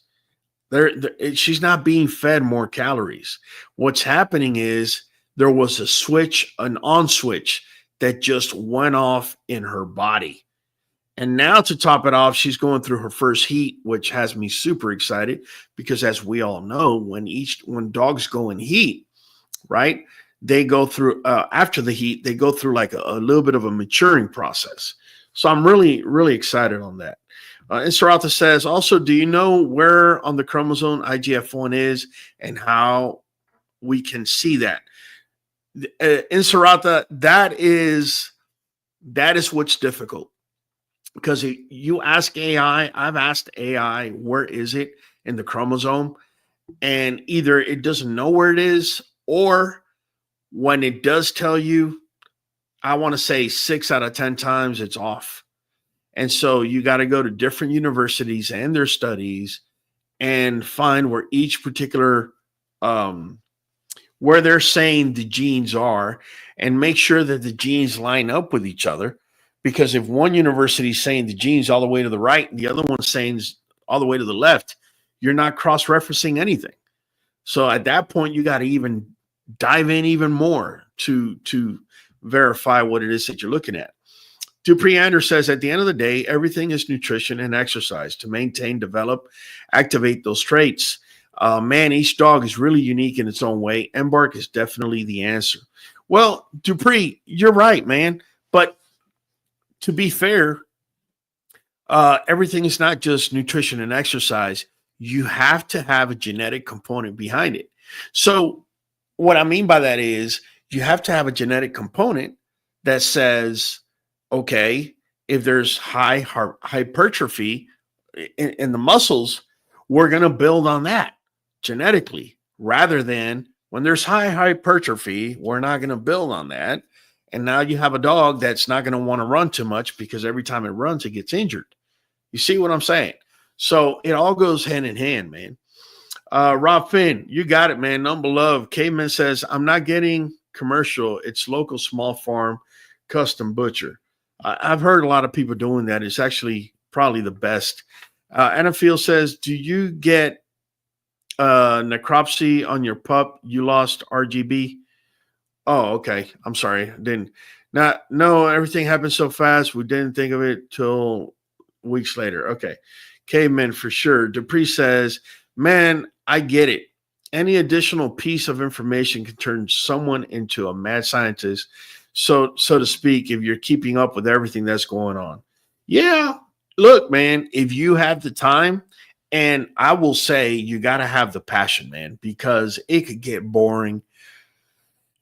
She's not being fed more calories. What's happening is there was a switch, an on switch that just went off in her body. And now to top it off, she's going through her first heat, which has me super excited because as we all know, when dogs go in heat, right, they go through, after the heat, they go through like a little bit of a maturing process. So I'm really, really excited on that. Inserata says, also, do you know where on the chromosome IGF-1 is and how we can see that? Inserata, that is what's difficult. Because you ask AI, I've asked AI, where is it in the chromosome? and either it doesn't know where it is, or when it does tell you, I want to say 6 out of 10 times it's off. And so you got to go to different universities and their studies and find where each particular where they're saying the genes are, and make sure that the genes line up with each other. Because if one university is saying the genes all the way to the right and the other one's saying all the way to the left, you're not cross-referencing anything. So at that point, you got to even dive in even more to verify what it is that you're looking at. Dupree Anders says, at the end of the day, everything is nutrition and exercise to maintain, develop, activate those traits. Man, each dog is really unique in its own way. Embark is definitely the answer. Well, Dupree, you're right, man. But to be fair, everything is not just nutrition and exercise. You have to have a genetic component behind it. So what I mean by that is you have to have a genetic component that says, okay, if there's high hypertrophy in the muscles, we're going to build on that genetically, rather than when there's high hypertrophy, we're not going to build on that. And now you have a dog that's not going to want to run too much because every time it runs, it gets injured. You see what I'm saying? So it all goes hand in hand, man. Rob Finn, you got it, man. Number love. Caveman says, I'm not getting commercial. It's local small farm, custom butcher. I've heard a lot of people doing that. It's actually probably the best. Annafield says, do you get necropsy on your pup? You lost RGB? Oh, okay. I'm sorry. No, everything happened so fast. We didn't think of it till weeks later. Okay. Caveman for sure. Dupree says, man, I get it. Any additional piece of information can turn someone into a mad scientist, so to speak, if you're keeping up with everything that's going on. Yeah. Look, man, if you have the time, and I will say you got to have the passion, man, because it could get boring.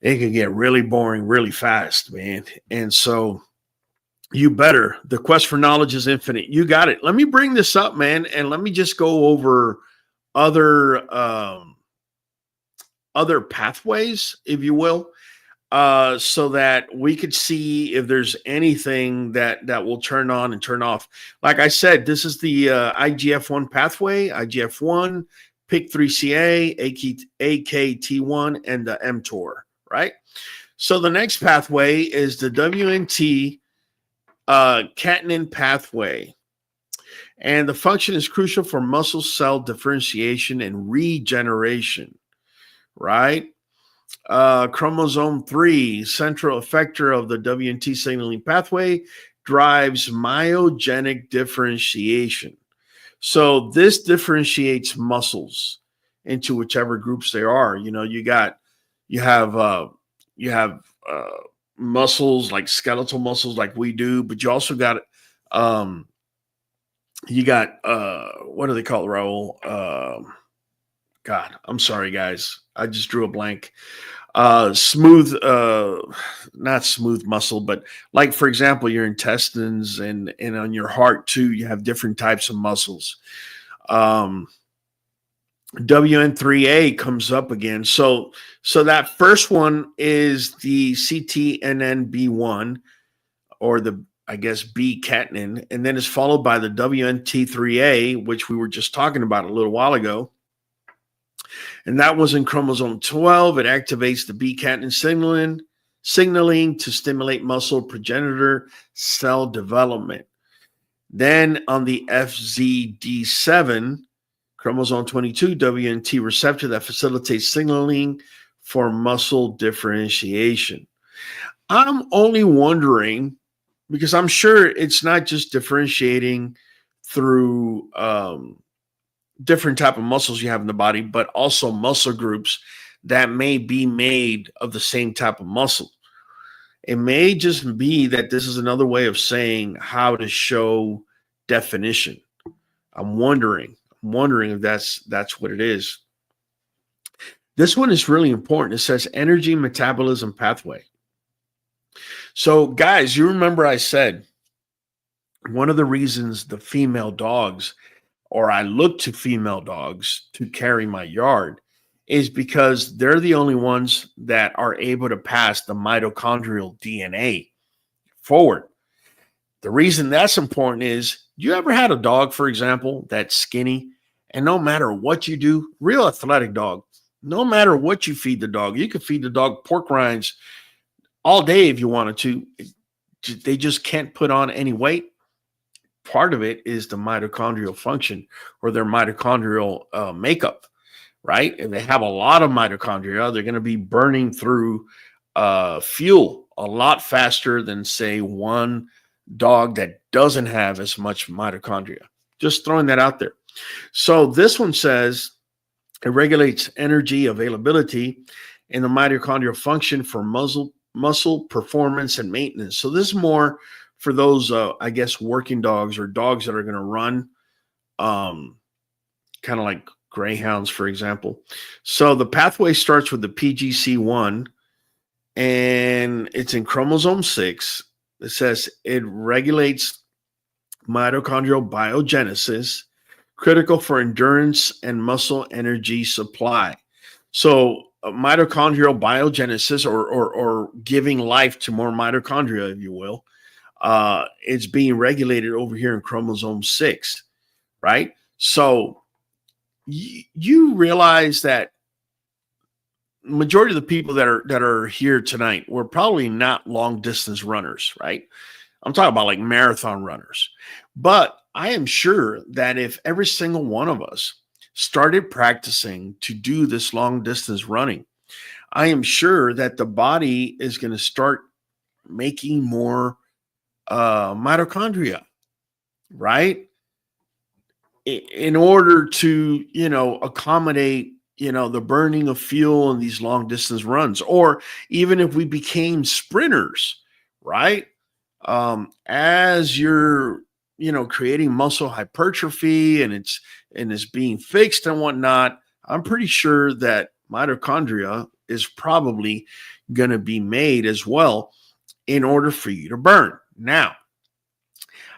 It could get really boring really fast, man. And so you better. The quest for knowledge is infinite. You got it. Let me bring this up, man, and let me just go over other pathways, if you will, so that we could see if there's anything that will turn on and turn off. Like I said, this is the IGF-1 pathway, IGF-1, PIK3CA, AKT1, and the mTOR, right? So the next pathway is the WNT catenin pathway. And the function is crucial for muscle cell differentiation and regeneration, right? Chromosome 3, central effector of the WNT signaling pathway, drives myogenic differentiation. So this differentiates muscles into whichever groups they are. You know, you have muscles like skeletal muscles like we do, but you also got what do they call it, Raul? God, I'm sorry, guys. I just drew a blank. Smooth, not smooth muscle, but like, for example, your intestines and on your heart too, you have different types of muscles. WN3A comes up again. So that first one is the CTNNB1, or the, I guess, B catenin, and then it's followed by the WNT3A, which we were just talking about a little while ago. And that was in chromosome 12. It activates the B catenin signaling to stimulate muscle progenitor cell development. Then on the FZD7, chromosome 22, WNT receptor that facilitates signaling for muscle differentiation. I'm only wondering, because I'm sure it's not just differentiating through different type of muscles you have in the body, but also muscle groups that may be made of the same type of muscle. It may just be that this is another way of saying how to show definition. I'm wondering if that's what it is. This one is really important. It says energy metabolism pathway. So guys, you remember I said one of the reasons the female dogs or I look to female dogs to carry my yard is because they're the only ones that are able to pass the mitochondrial DNA forward. The reason that's important is you ever had a dog, for example, that's skinny, and no matter what you do, real athletic dog, no matter what you feed the dog, you could feed the dog pork rinds all day if you wanted to. They just can't put on any weight. Part of it is the mitochondrial function or their mitochondrial makeup, right? If they have a lot of mitochondria, they're going to be burning through fuel a lot faster than, say, one dog that doesn't have as much mitochondria. Just throwing that out there. So this one says it regulates energy availability and the mitochondrial function for muscle performance and maintenance. So this is more for those, I guess, working dogs or dogs that are going to run, kind of like greyhounds, for example. So the pathway starts with the PGC1, and it's in chromosome 6. It says it regulates mitochondrial biogenesis, critical for endurance and muscle energy supply. So mitochondrial biogenesis, or giving life to more mitochondria, if you will, it's being regulated over here in chromosome 6, right? So you realize that majority of the people that are here tonight were probably not long distance runners, right? I'm talking about like marathon runners. But I am sure that if every single one of us started practicing to do this long distance running, I am sure that the body is going to start making more mitochondria, right? In order to, accommodate, the burning of fuel in these long distance runs, or even if we became sprinters, right? As you're, creating muscle hypertrophy and it's being fixed and whatnot, I'm pretty sure that mitochondria is probably going to be made as well in order for you to burn. Now,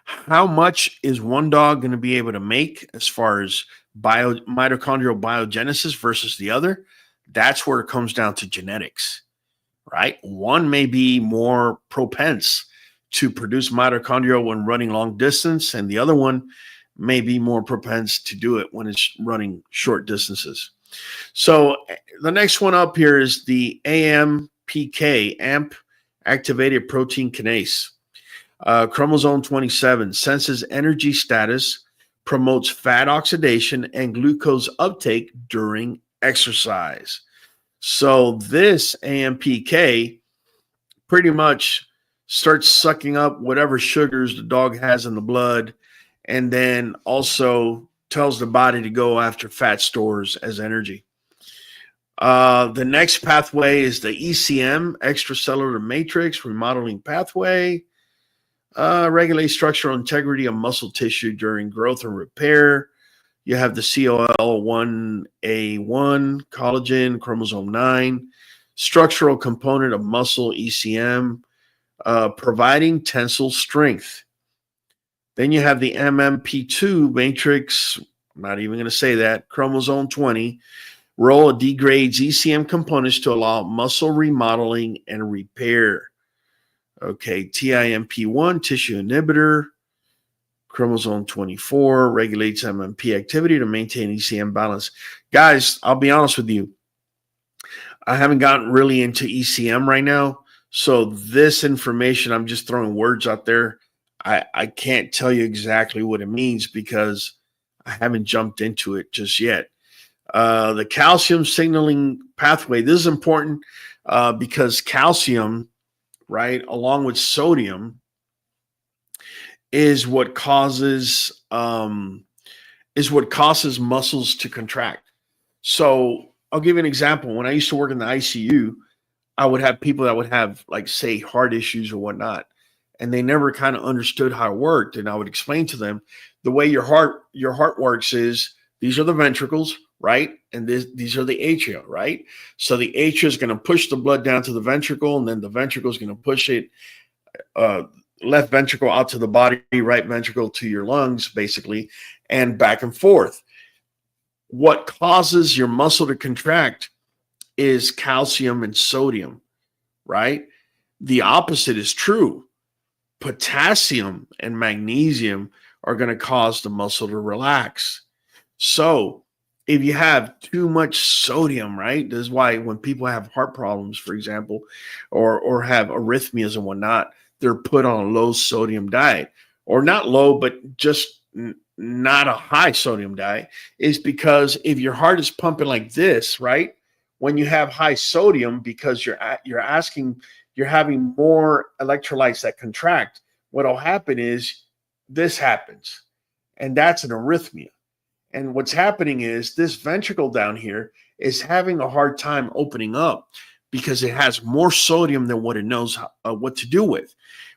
how much is one dog going to be able to make as far as mitochondrial biogenesis versus the other? That's where it comes down to genetics, right? One may be more propense to produce mitochondria when running long distance, and the other one may be more propense to do it when it's running short distances. So the next one up here is the AMPK, AMP activated protein kinase. Chromosome 27 senses energy status, promotes fat oxidation and glucose uptake during exercise. So this AMPK pretty much starts sucking up whatever sugars the dog has in the blood, and then also tells the body to go after fat stores as energy. The next pathway is the ECM, extracellular matrix remodeling pathway. Regulates structural integrity of muscle tissue during growth and repair. You have the COL1A1, collagen, chromosome 9, structural component of muscle, ECM, providing tensile strength. Then you have the MMP2 matrix, I'm not even going to say that, chromosome 20, role it degrades ECM components to allow muscle remodeling and repair. Okay, TIMP1, tissue inhibitor, chromosome 24, regulates MMP activity to maintain ECM balance. Guys, I'll be honest with you. I haven't gotten really into ECM right now. So this information, I'm just throwing words out there. I can't tell you exactly what it means because I haven't jumped into it just yet. The calcium signaling pathway, this is important because calcium, right, along with sodium, is what causes muscles to contract. So I'll give you an example. When I used to work in the ICU, I would have people that would have, like, say, heart issues or whatnot, and they never kind of understood how it worked. And I would explain to them the way your heart works is these are the ventricles, right? And these are the atria, right? So the atria is going to push the blood down to the ventricle, and then the ventricle is going to push it left ventricle out to the body, right ventricle to your lungs, basically, and back and forth. What causes your muscle to contract is calcium and sodium, right? The opposite is true. Potassium and magnesium are going to cause the muscle to relax. So if you have too much sodium, right? This is why when people have heart problems, for example, or have arrhythmias and whatnot, they're put on a low sodium diet, or not low, but just not a high sodium diet, is because if your heart is pumping like this, right? When you have high sodium, because you're having more electrolytes that contract, what'll happen is this happens, and that's an arrhythmia. And what's happening is this ventricle down here is having a hard time opening up because it has more sodium than what it knows what to do with.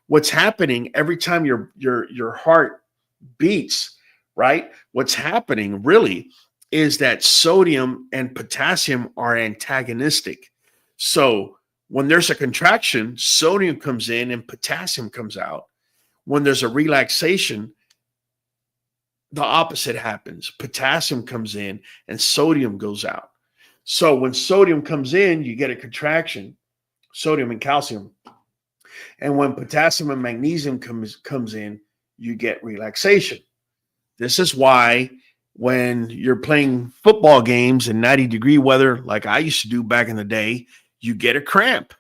What's happening every time your heart beats, right? What's happening really is that sodium and potassium are antagonistic. So when there's a contraction, sodium comes in and potassium comes out. When there's a relaxation, the opposite happens. Potassium comes in and sodium goes out. So when sodium comes in, you get a contraction, sodium and calcium. And when potassium and magnesium comes in, you get relaxation. This is why when you're playing football games in 90-degree weather, like I used to do back in the day, you get a cramp.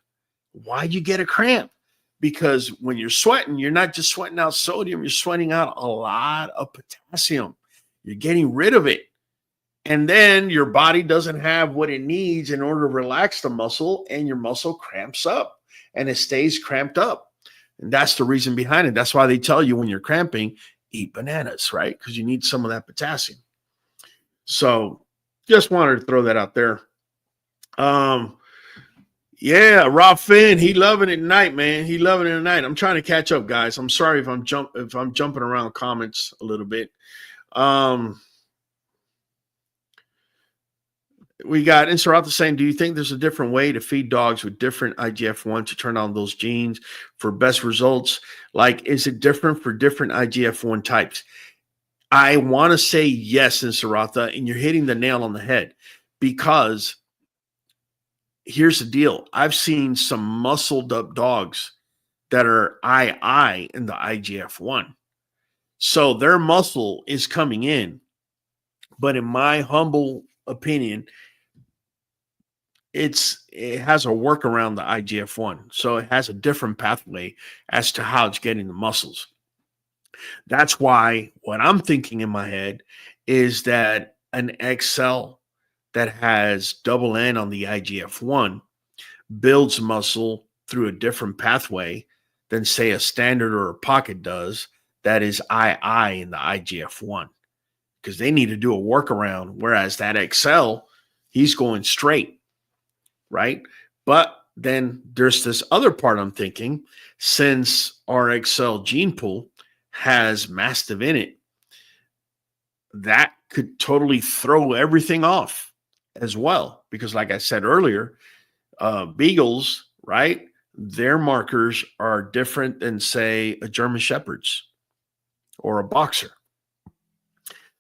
Why do you get a cramp? Because when you're sweating, you're not just sweating out sodium, you're sweating out a lot of potassium. You're getting rid of it. And then your body doesn't have what it needs in order to relax the muscle, and your muscle cramps up and it stays cramped up. And that's the reason behind it. That's why they tell you when you're cramping, eat bananas, right? Because you need some of that potassium. So just wanted to throw that out there. Yeah, Rob Finn, he loving it tonight, man. He loving it tonight. I'm trying to catch up, guys. I'm sorry if I'm jumping around comments a little bit. We got Insurata saying, do you think there's a different way to feed dogs with different IGF-1 to turn on those genes for best results? Like, is it different for different IGF-1 types? I want to say yes, Insurata, and you're hitting the nail on the head, because here's the deal. I've seen some muscled up dogs that are II in the IGF-1. So their muscle is coming in. But in my humble opinion, it has a workaround the IGF-1. So it has a different pathway as to how it's getting the muscles. That's why what I'm thinking in my head is that an XL that has double N on the IGF-1 builds muscle through a different pathway than, say, a standard or a pocket does that is II in the IGF-1, because they need to do a workaround, whereas that XL, he's going straight, right? But then there's this other part I'm thinking, since our XL gene pool has Mastiff in it, that could totally throw everything off as well. Because like I said earlier, Beagles, right, their markers are different than, say, a German Shepherd's or a Boxer.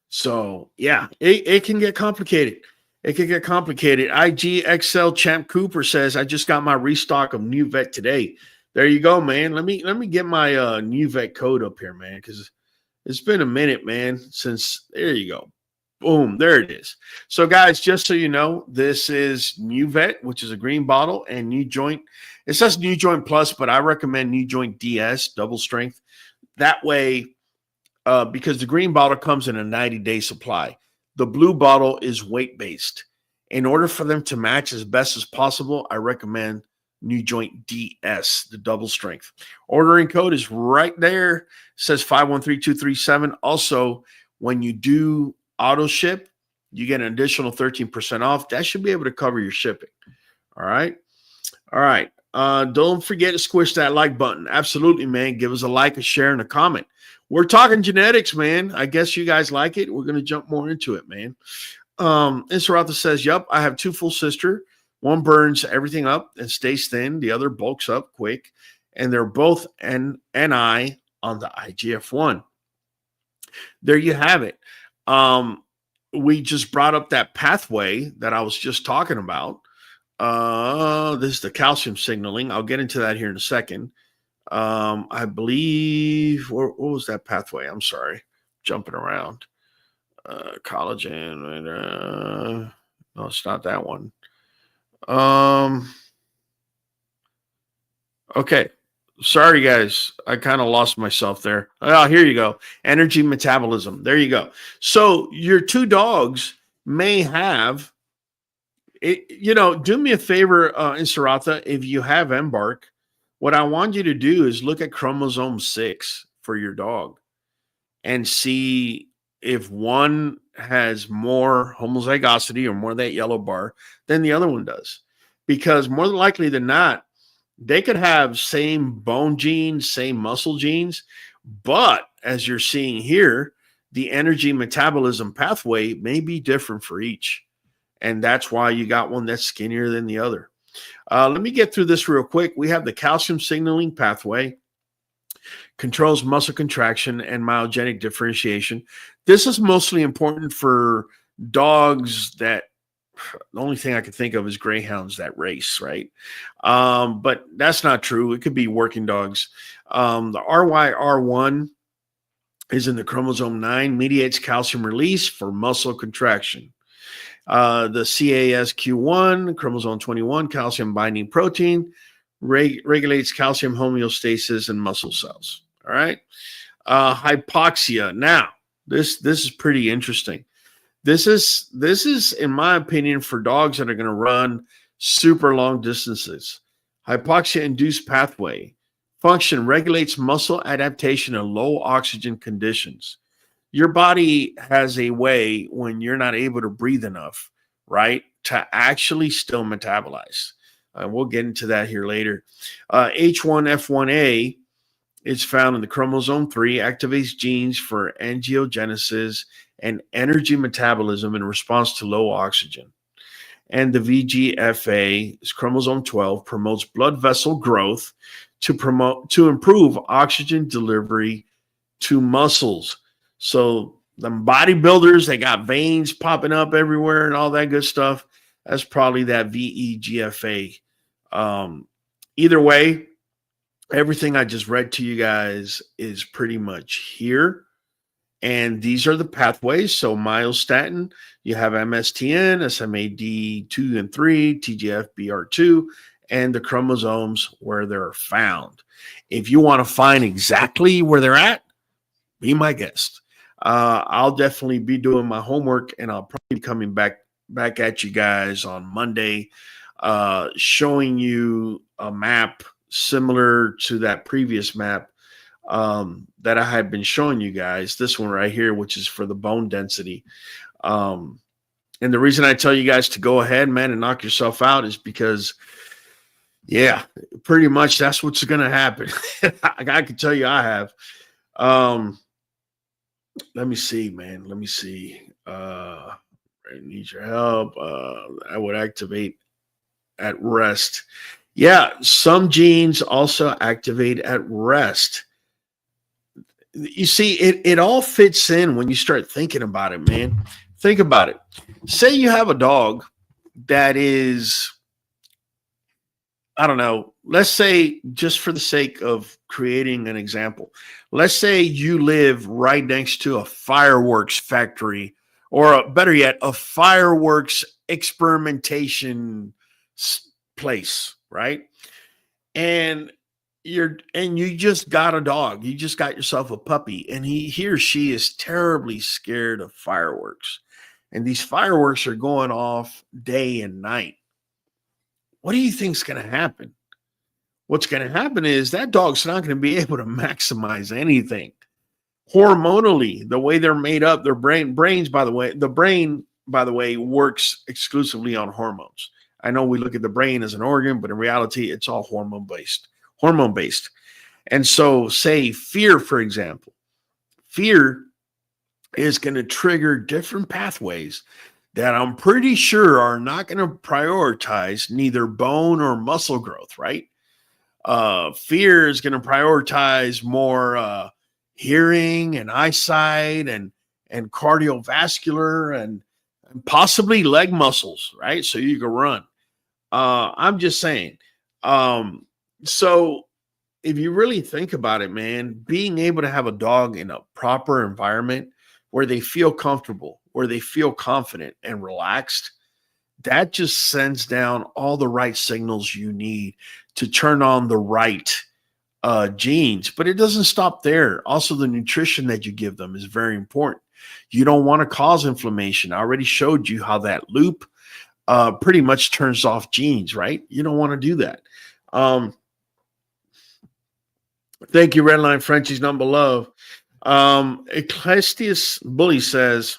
So, yeah, it can get complicated. It can get complicated. IGXL Champ Cooper says, I just got my restock of New Vet today. There you go, man. Let me get my New Vet code up here, man, because it's been a minute, man, since. There you go. Boom, there it is. So, guys, just so you know, this is New Vet, which is a green bottle, and New Joint. It says New Joint Plus, but I recommend New Joint DS, double strength. That way, because the green bottle comes in a 90-day supply. The blue bottle is weight-based. In order for them to match as best as possible, I recommend New Joint DS, the double strength. Ordering code is right there. It says 513237. Also, when you do auto ship, you get an additional 13% off. That should be able to cover your shipping. All right. All right. Don't forget to squish that like button. Absolutely, man. Give us a like, a share, and a comment. We're talking genetics, man. I guess you guys like it. We're going to jump more into it, man. Insurata says, yep, I have two full sister. One burns everything up and stays thin. The other bulks up quick and they're both NI on the IGF-1. There you have it. We just brought up that pathway that I was just talking about. This is the calcium signaling. I'll get into that here in a second. I believe, what was that pathway? I'm sorry, jumping around. Collagen. No, it's not that one. Okay. Sorry, guys. I kind of lost myself there. Oh, here you go. Energy metabolism. There you go. So your two dogs may have, do me a favor, Insaratha, if you have Embark, what I want you to do is look at chromosome 6 for your dog and see if one has more homozygosity or more of that yellow bar than the other one does. Because more likely than not, they could have same bone genes, same muscle genes, but as you're seeing here, the energy metabolism pathway may be different for each. And that's why you got one that's skinnier than the other. Let me get through this real quick. We have the calcium signaling pathway, controls muscle contraction and myogenic differentiation. This is mostly important for dogs that, the only thing I can think of is greyhounds that race, right? But that's not true. It could be working dogs. The RYR1 is in the chromosome 9, mediates calcium release for muscle contraction. The CASQ1, chromosome 21, calcium binding protein, regulates calcium homeostasis in muscle cells. All right. Hypoxia. Now, this is pretty interesting. This is, in my opinion, for dogs that are going to run super long distances. Hypoxia-induced pathway function regulates muscle adaptation in low oxygen conditions. Your body has a way when you're not able to breathe enough, right, to actually still metabolize. We'll get into that here later. H1F1A is found in the chromosome 3, activates genes for angiogenesis and energy metabolism in response to low oxygen. And the VGFA is chromosome 12, promotes blood vessel growth to improve oxygen delivery to muscles. So the bodybuilders, they got veins popping up everywhere and all that good stuff. That's probably that VEGFA. Either way, everything I just read to you guys is pretty much here. And these are the pathways. So myostatin, you have MSTN, SMAD2 and 3, TGF-BR2, and the chromosomes where they're found. If you want to find exactly where they're at, be my guest. I'll definitely be doing my homework, and I'll probably be coming back at you guys on Monday, showing you a map similar to that previous map that I had been showing you guys. This one right here, which is for the bone density. And the reason I tell you guys to go ahead, man, and knock yourself out is because, yeah, pretty much that's what's going to happen. I can tell you I have. Let me see, man. Let me see. I need your help. I would activate at rest. Yeah, some genes also activate at rest. You see, it all fits in when you start thinking about it, man. Think about it. Say you have a dog that is, I don't know, let's say, just for the sake of creating an example, let's say you live right next to a fireworks factory, or better yet, a fireworks experimentation place, right? And you just got a dog. You just got yourself a puppy, and he or she is terribly scared of fireworks. And these fireworks are going off day and night. What do you think is going to happen? What's going to happen is that dog's not going to be able to maximize anything. Hormonally, the way they're made up, their brains, by the way, works exclusively on hormones. I know we look at the brain as an organ, but in reality, it's all hormone-based. And so, say fear, for example. Fear is going to trigger different pathways that I'm pretty sure are not going to prioritize neither bone or muscle growth, right? Fear is going to prioritize more hearing and eyesight and cardiovascular and possibly leg muscles, right? So you can run. I'm just saying. So if you really think about it, man, being able to have a dog in a proper environment where they feel comfortable, where they feel confident and relaxed, that just sends down all the right signals you need to turn on the right genes. But it doesn't stop there. Also, the nutrition that you give them is very important. You don't want to cause inflammation. I already showed you how that loop pretty much turns off genes, right? You don't want to do that. Thank you, Redline Frenchie's number love. Ecclesiastes Bully says,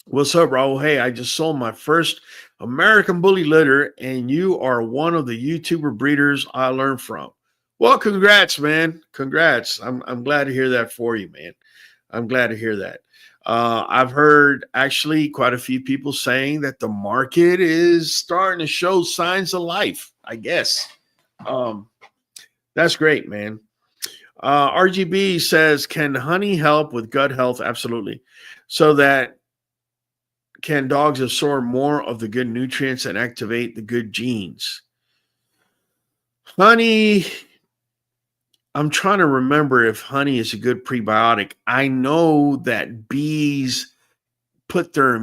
what's up, Raul? Hey, I just sold my first American Bully litter, and you are one of the YouTuber breeders I learned from. Well, congrats, man. Congrats. I'm glad to hear that for you, man. I'm glad to hear that. I've heard actually quite a few people saying that the market is starting to show signs of life, I guess. That's great, man. RGB says, can honey help with gut health? Absolutely. So that can dogs absorb more of the good nutrients and activate the good genes? Honey, I'm trying to remember if honey is a good prebiotic. I know that bees put their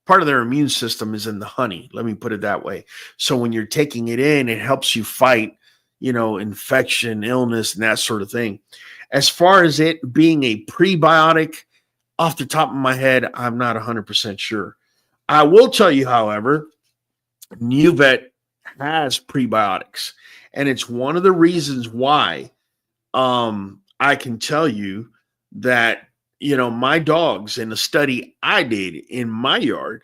part of their immune system is in the honey. Let me put it that way. So when you're taking it in, it helps you fight, infection, illness, and that sort of thing. As far as it being a prebiotic, off the top of my head, I'm not 100% sure. I will tell you, however, NuVet has prebiotics, and it's one of the reasons why I can tell you that, my dogs, in a study I did in my yard,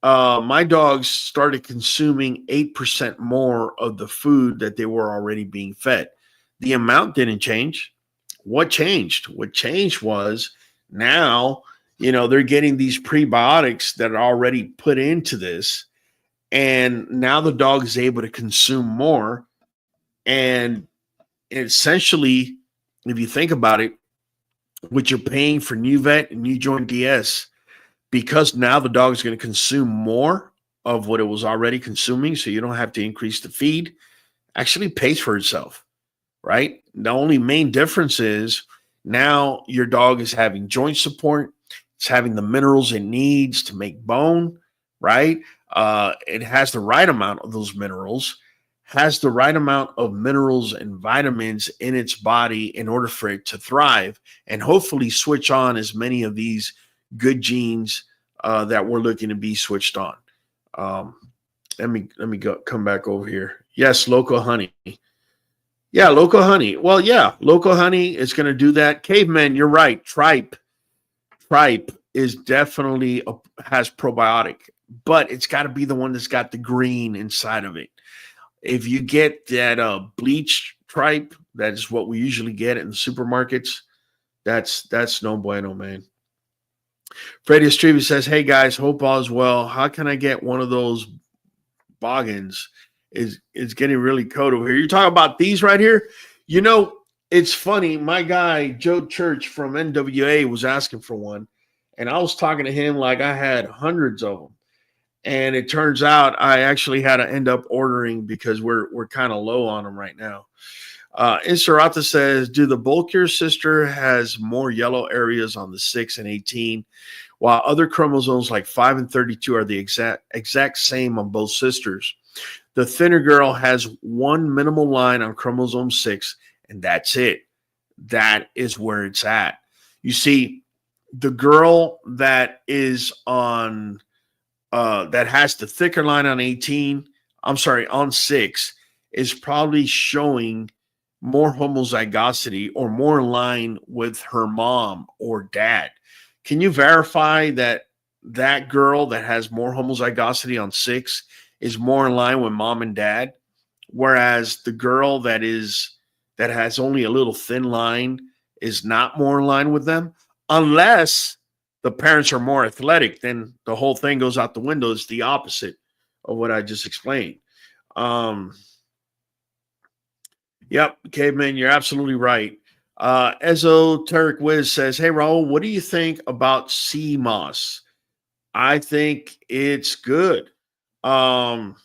my dogs started consuming 8% more of the food that they were already being fed. The amount didn't change. What changed? What changed was now, they're getting these prebiotics that are already put into this. And now the dog is able to consume more. And essentially, if you think about it, what you're paying for NuVet and NuJoint DS, because now the dog is going to consume more of what it was already consuming, so you don't have to increase the feed, actually pays for itself, right? The only main difference is now your dog is having joint support. It's having the minerals it needs to make bone, right? It has the right amount of those minerals, has the right amount of minerals and vitamins in its body in order for it to thrive and hopefully switch on as many of these good genes that we're looking to be switched on. Let me come back over here. Yes, local honey. Yeah, local honey. Well, yeah, local honey is going to do that. Caveman, you're right. Tripe is definitely has probiotic, but it's got to be the one that's got the green inside of it. If you get that bleached tripe, that is what we usually get in the supermarkets. That's no bueno, man. Freddie Estrevi says, hey guys, hope all is well. How can I get one of those boggins? Is getting really cold over here. You're talking about these right here? It's funny. My guy, Joe Church from NWA, was asking for one. And I was talking to him like I had hundreds of them. And it turns out I actually had to end up ordering because we're kind of low on them right now. Insurata says, do the bulkier sister has more yellow areas on the 6 and 18, while other chromosomes like 5 and 32 are the exact same on both sisters. The thinner girl has one minimal line on chromosome 6, and that's it. That is where it's at. You see, the girl that is on that has the thicker line on 6 is probably showing more homozygosity or more in line with her mom or dad. Can you verify that girl that has more homozygosity on 6 is more in line with mom and dad, whereas the girl that has only a little thin line is not more in line with them? Unless the parents are more athletic, then the whole thing goes out the window. It's the opposite of what I just explained. Yep, Caveman, you're absolutely right. Esoteric Wiz says, "Hey Raul, what do you think about sea moss?" I think it's good. Um,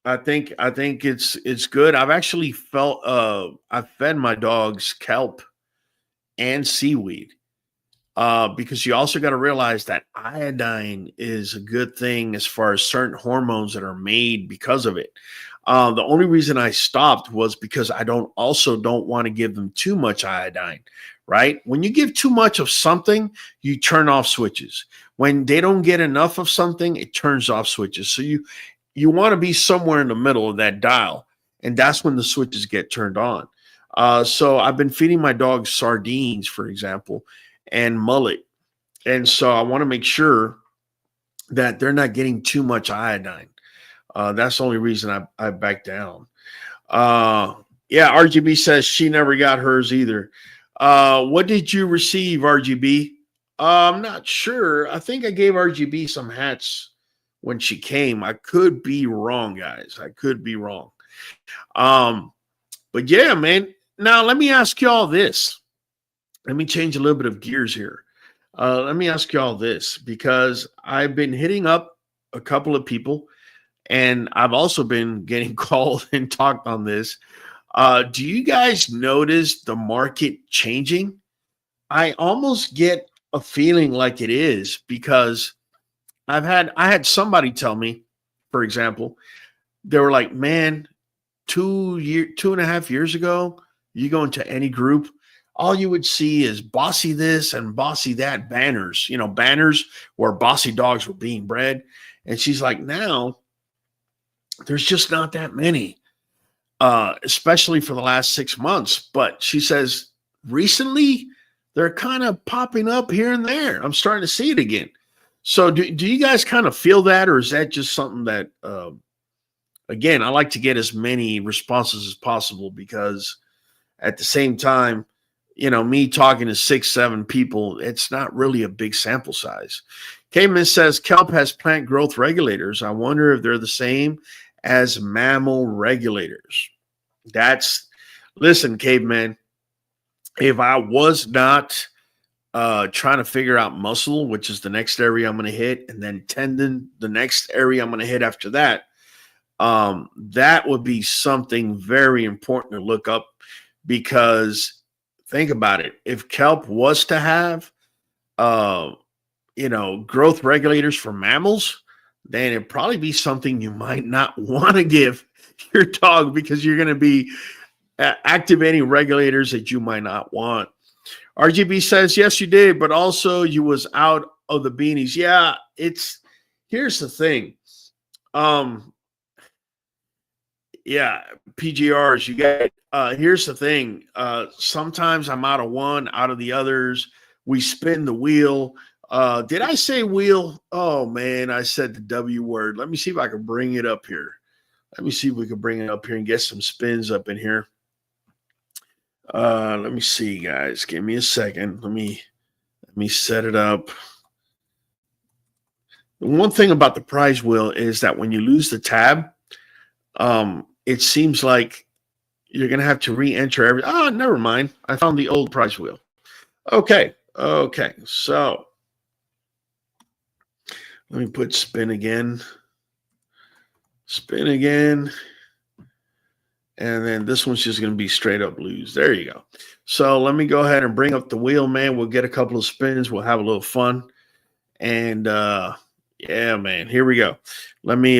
I think it's good. I've actually felt I've fed my dogs kelp and seaweed. Because you also got to realize that iodine is a good thing as far as certain hormones that are made because of it. The only reason I stopped was because I don't want to give them too much iodine, right? When you give too much of something, you turn off switches. When they don't get enough of something, it turns off switches. So you want to be somewhere in the middle of that dial, and that's when the switches get turned on. So I've been feeding my dogs sardines, for example, and mullet. And so I want to make sure that they're not getting too much iodine. That's the only reason I back down. Uh, yeah, RGB says she never got hers either. What did you receive, RGB? I'm not sure. I think I gave RGB some hats when she came. I could be wrong, guys. I could be wrong. Um, but yeah, man. Now let me ask y'all this. Let me change a little bit of gears here. Let me ask y'all this because I've been hitting up a couple of people and I've also been getting called and talked on this. Do you guys notice the market changing? I almost get a feeling like it is because I had somebody tell me, for example, they were like, man, 2.5 years ago, you go into any group, all you would see is bossy this and bossy that banners, banners where bossy dogs were being bred. And she's like, now there's just not that many, especially for the last 6 months. But she says recently they're kind of popping up here and there. I'm starting to see it again. So do you guys kind of feel that, or is that just something that, again, I like to get as many responses as possible because at the same time, me talking to 6, 7 people, it's not really a big sample size. Caveman says kelp has plant growth regulators. I wonder if they're the same as mammal regulators. Listen, Caveman, if I was not trying to figure out muscle, which is the next area I'm going to hit, and then tendon, the next area I'm going to hit after that, that would be something very important to look up because think about it. If kelp was to have, growth regulators for mammals, then it'd probably be something you might not want to give your dog because you're going to be activating regulators that you might not want. RGB says, yes, you did, but also you was out of the beanies. Yeah, here's the thing. Yeah, PGRs, you get here's the thing. Sometimes I'm out of one, out of the others. We spin the wheel. Did I say wheel? Oh man, I said the W word. Let me see if I can bring it up here. Let me see if we can bring it up here and get some spins up in here. Let me see, guys. Give me a second. Let me set it up. The one thing about the prize wheel is that when you lose the tab, it seems like you're going to have to re-enter every. Oh, never mind. I found the old prize wheel. Okay. So let me put spin again. Spin again. And then this one's just going to be straight up lose. There you go. So let me go ahead and bring up the wheel, man. We'll get a couple of spins. We'll have a little fun. And yeah, man, here we go. Let me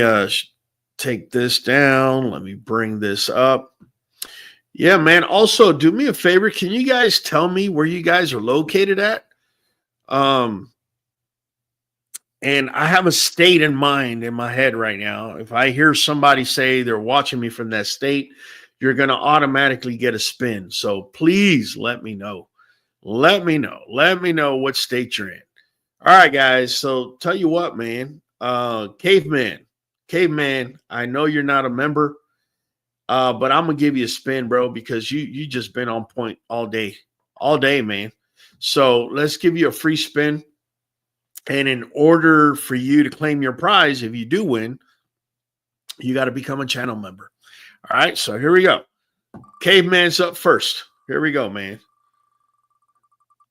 take this down. Let me bring this up. Yeah, man. Also, do me a favor. Can you guys tell me where you guys are located at? And I have a state in mind in my head right now. If I hear somebody say they're watching me from that state, you're going to automatically get a spin. So please let me know. Let me know what state you're in. All right, guys. So tell you what, man. Caveman, I know you're not a member, but I'm going to give you a spin, bro, because you just been on point all day, man. So let's give you a free spin. And in order for you to claim your prize, if you do win, you got to become a channel member. All right, so here we go. Caveman's up first. Here we go, man.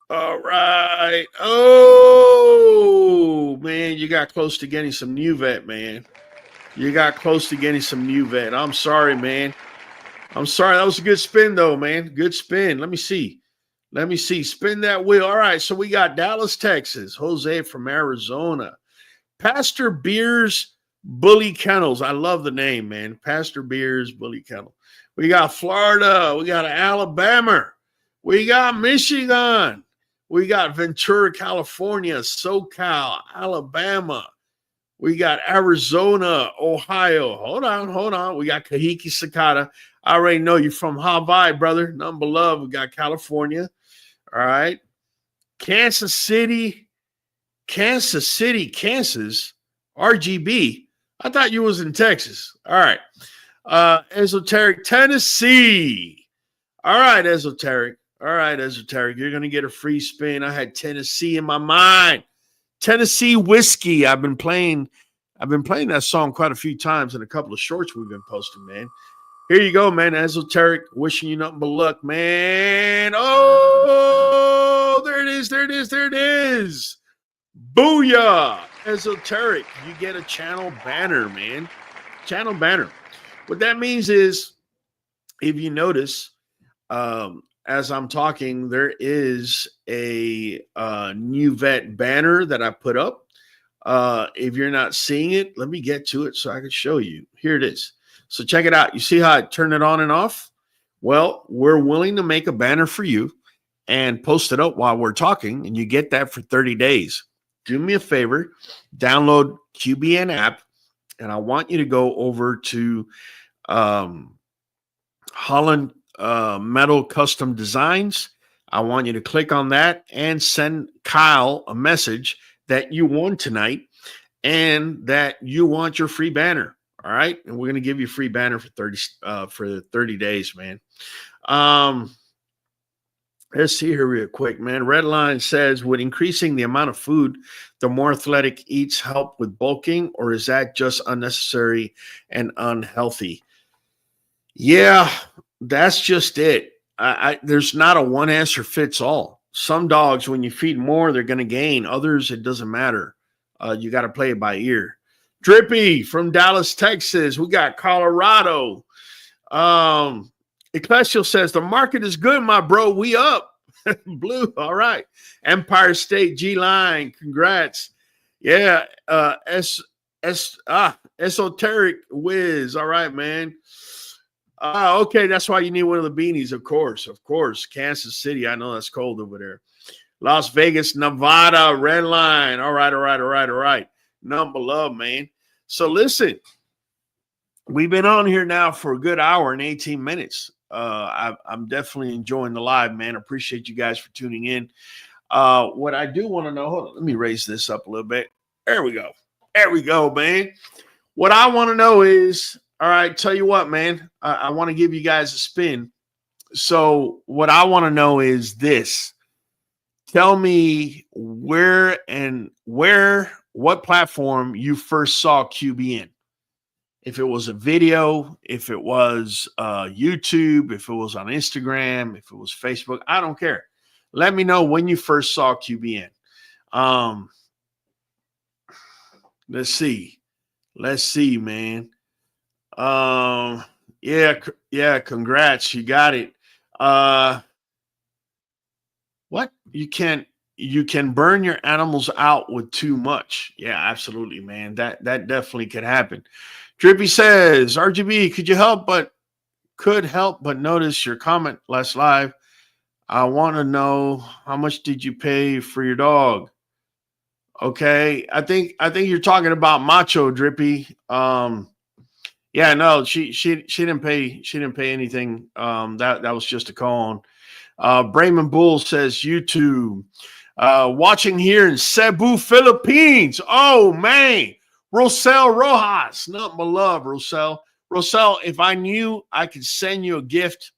All right. Oh, man, you got close to getting some new vet, man. You got close to getting some new vet. I'm sorry, man. I'm sorry. That was a good spin, though, man. Good spin. Let me see. Spin that wheel. All right. So we got Dallas, Texas. Jose from Arizona. Pastor Beers Bully Kennels. I love the name, man. Pastor Beers Bully Kennel. We got Florida. We got Alabama. We got Michigan. We got Ventura, California, SoCal, Alabama. We got Arizona, Ohio. Hold on. We got Kahiki Sakata. I already know you're from Hawaii, brother. Nothing but love. We got California. All right. Kansas City, Kansas. RGB. I thought you was in Texas. All right. Esoteric, Tennessee. All right, Esoteric. You're going to get a free spin. I had Tennessee in my mind. Tennessee whiskey. I've been playing that song quite a few times in a couple of shorts we've been posting, man. Here you go, man. Esoteric, wishing you nothing but luck, man. Oh, there it is. Booyah. Esoteric. You get a channel banner, man. Channel banner. What that means is, if you notice, as I'm talking, there is a new vet banner that I put up. If you're not seeing it, let me get to it so I can show you. Here it is. So check it out. You see how I turn it on and off? Well, we're willing to make a banner for you and post it up while we're talking, and you get that for 30 days. Do me a favor, download QBN app, and I want you to go over to Holland Metal Custom Designs. I want you to click on that and send Kyle a message that you won tonight and that you want your free banner. All right. And we're going to give you a free banner for 30 days, man. Let's see here real quick, man. Redline says, would increasing the amount of food the more athletic eats help with bulking, or is that just unnecessary and unhealthy? Yeah, that's just it. There's not a one answer fits all. Some dogs, when you feed more, they're going to gain. Others, it doesn't matter. You got to play it by ear. Drippy from Dallas, Texas. We got Colorado. Ecclesial says, the market is good, my bro. We up. Blue, all right. Empire State, G-Line, congrats. Yeah, Esoteric Wiz, all right, man. Okay, that's why you need one of the beanies, of course. Kansas City, I know that's cold over there. Las Vegas, Nevada, Red Line. All right. Number love, man. So listen, we've been on here now for a good hour and 18 minutes. I'm definitely enjoying the live, man. Appreciate you guys for tuning in. What I do want to know, hold on, let me raise this up a little bit. There we go, man. What I want to know is, all right, tell you what, man, I want to give you guys a spin. So what I want to know is this. Tell me what platform you first saw QBN. If it was a video, if it was YouTube, if it was on Instagram, if it was Facebook, I don't care. Let me know when you first saw QBN. Let's see, man. Yeah, congrats. You got it. What? You can burn your animals out with too much. Yeah, absolutely, man. That definitely could happen. Drippy says, RGB, could help but notice your comment last live. I want to know, how much did you pay for your dog? Okay. I think you're talking about Macho, Drippy. Yeah, no, she didn't pay anything. That was just a call on. Brayman Bull says YouTube. Watching here in Cebu, Philippines. Oh man, Rosel Rojas. Not my love, Rosel. Rosel, if I knew I could send you a gift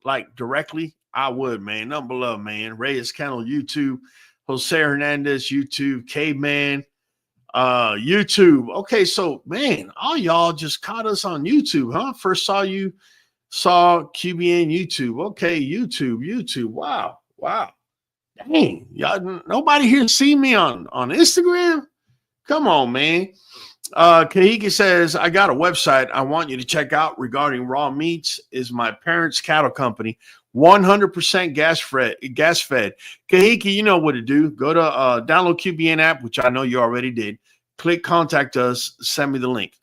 like directly, I would, man. Not my love, man. Reyes Kennel, YouTube. Jose Hernandez, YouTube. Caveman. YouTube. Okay, so man, all y'all just caught us on YouTube, huh? First saw you Saw QBN YouTube. Okay, YouTube. Wow. Dang, y'all, nobody here see me on Instagram? Come on, man. Kahiki says, I got a website I want you to check out regarding raw meats. Is my parents' cattle company. 100% gas fed. Kahiki, you know what to do. Go to download QBN app, which I know you already did. Click contact us. Send me the link.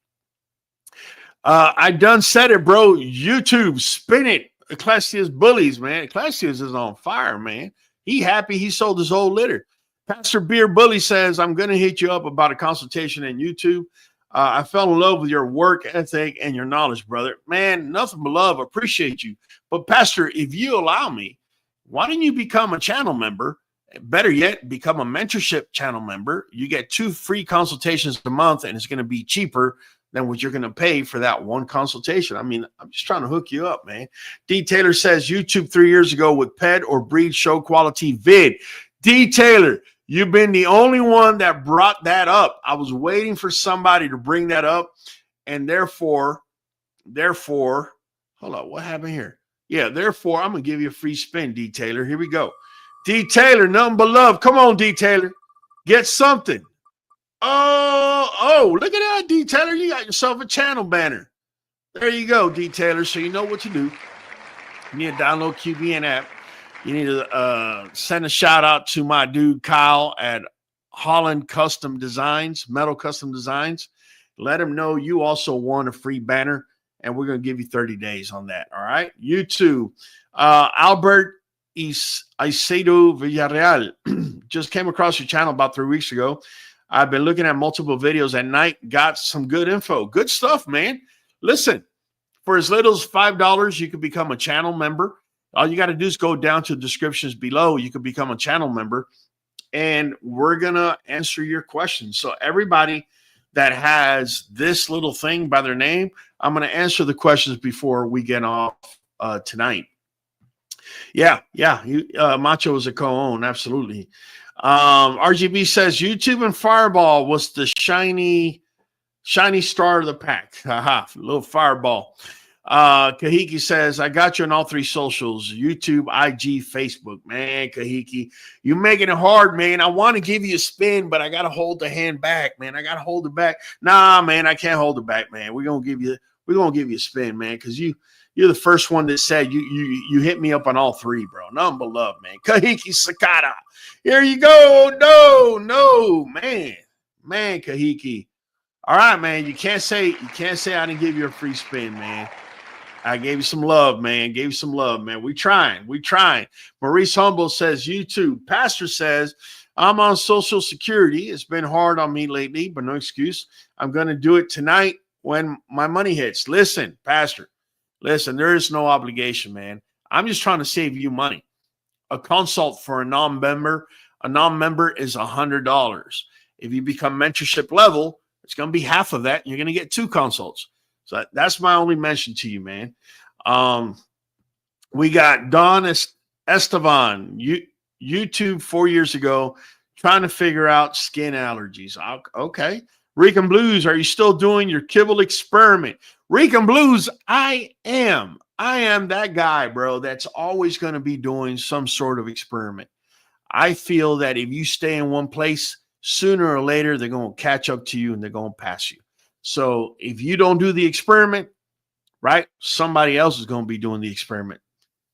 I done said it, bro. YouTube, spin it. Ecclesiastes Bullies, man. Ecclesiastes is on fire, man. He happy he sold his whole litter. Pastor Beer Bully says, I'm going to hit you up about a consultation in YouTube. I fell in love with your work ethic and your knowledge, brother. Man, nothing but love. Appreciate you. But Pastor, if you allow me, why don't you become a channel member? Better yet, become a mentorship channel member. You get 2 free consultations a month, and it's going to be cheaper than what you're going to pay for that one consultation. I mean, I'm just trying to hook you up, man. D. Taylor says, YouTube 3 years ago with pet or breed show quality vid. D. Taylor, you've been the only one that brought that up. I was waiting for somebody to bring that up, and therefore, hold on, what happened here? Yeah, therefore, I'm going to give you a free spin, D. Taylor. Here we go. D. Taylor, nothing but love. Come on, D. Taylor. Get something. Oh, look at that, D. Taylor. You got yourself a channel banner. There you go, D. Taylor. So you know what to do. You need to download QBN app. You need to send a shout out to my dude, Kyle, at Holland Custom Designs, Metal Custom Designs. Let him know you also won a free banner, and we're going to give you 30 days on that. All right. You too. Albert Icedo Villarreal just came across your channel about 3 weeks ago. I've been looking at multiple videos at night, got some good info. Good stuff, man. Listen, for as little as $5, you can become a channel member. All you got to do is go down to the descriptions below. You can become a channel member, and we're going to answer your questions. So everybody that has this little thing by their name, I'm going to answer the questions before we get off tonight. Yeah. Macho is a co-own. Absolutely. RGB says YouTube and Fireball was the shiny star of the pack. Haha, little Fireball. Kahiki says, I got you on all 3 socials, YouTube, IG, Facebook. Man, Kahiki, you making it hard, man. I want to give you a spin, but I got to hold the hand back, man. I got to hold it back. Nah, man, I can't hold it back, man. We're going to give you a spin, man, because you're the first one that said you hit me up on all 3, bro. Nothing but love, man. Kahiki Sakata. Here you go. No, man, Kahiki. All right, man. You can't say I didn't give you a free spin, man. I gave you some love, man. We trying. Maurice Humble says, YouTube. Pastor says, I'm on Social Security. It's been hard on me lately, but no excuse. I'm going to do it tonight when my money hits. Listen, Pastor. Listen, there is no obligation, man. I'm just trying to save you money. A consult for a non-member is $100. If you become mentorship level, it's going to be half of that, and you're going to get 2 consults. So that's my only mention to you, man. We got Don Estevan, YouTube 4 years ago, trying to figure out skin allergies. Okay. Rican Blues, are you still doing your kibble experiment? Rican Blues, I am that guy, bro, that's always going to be doing some sort of experiment. I feel that if you stay in one place, sooner or later, they're going to catch up to you and they're going to pass you. So if you don't do the experiment, right, somebody else is going to be doing the experiment.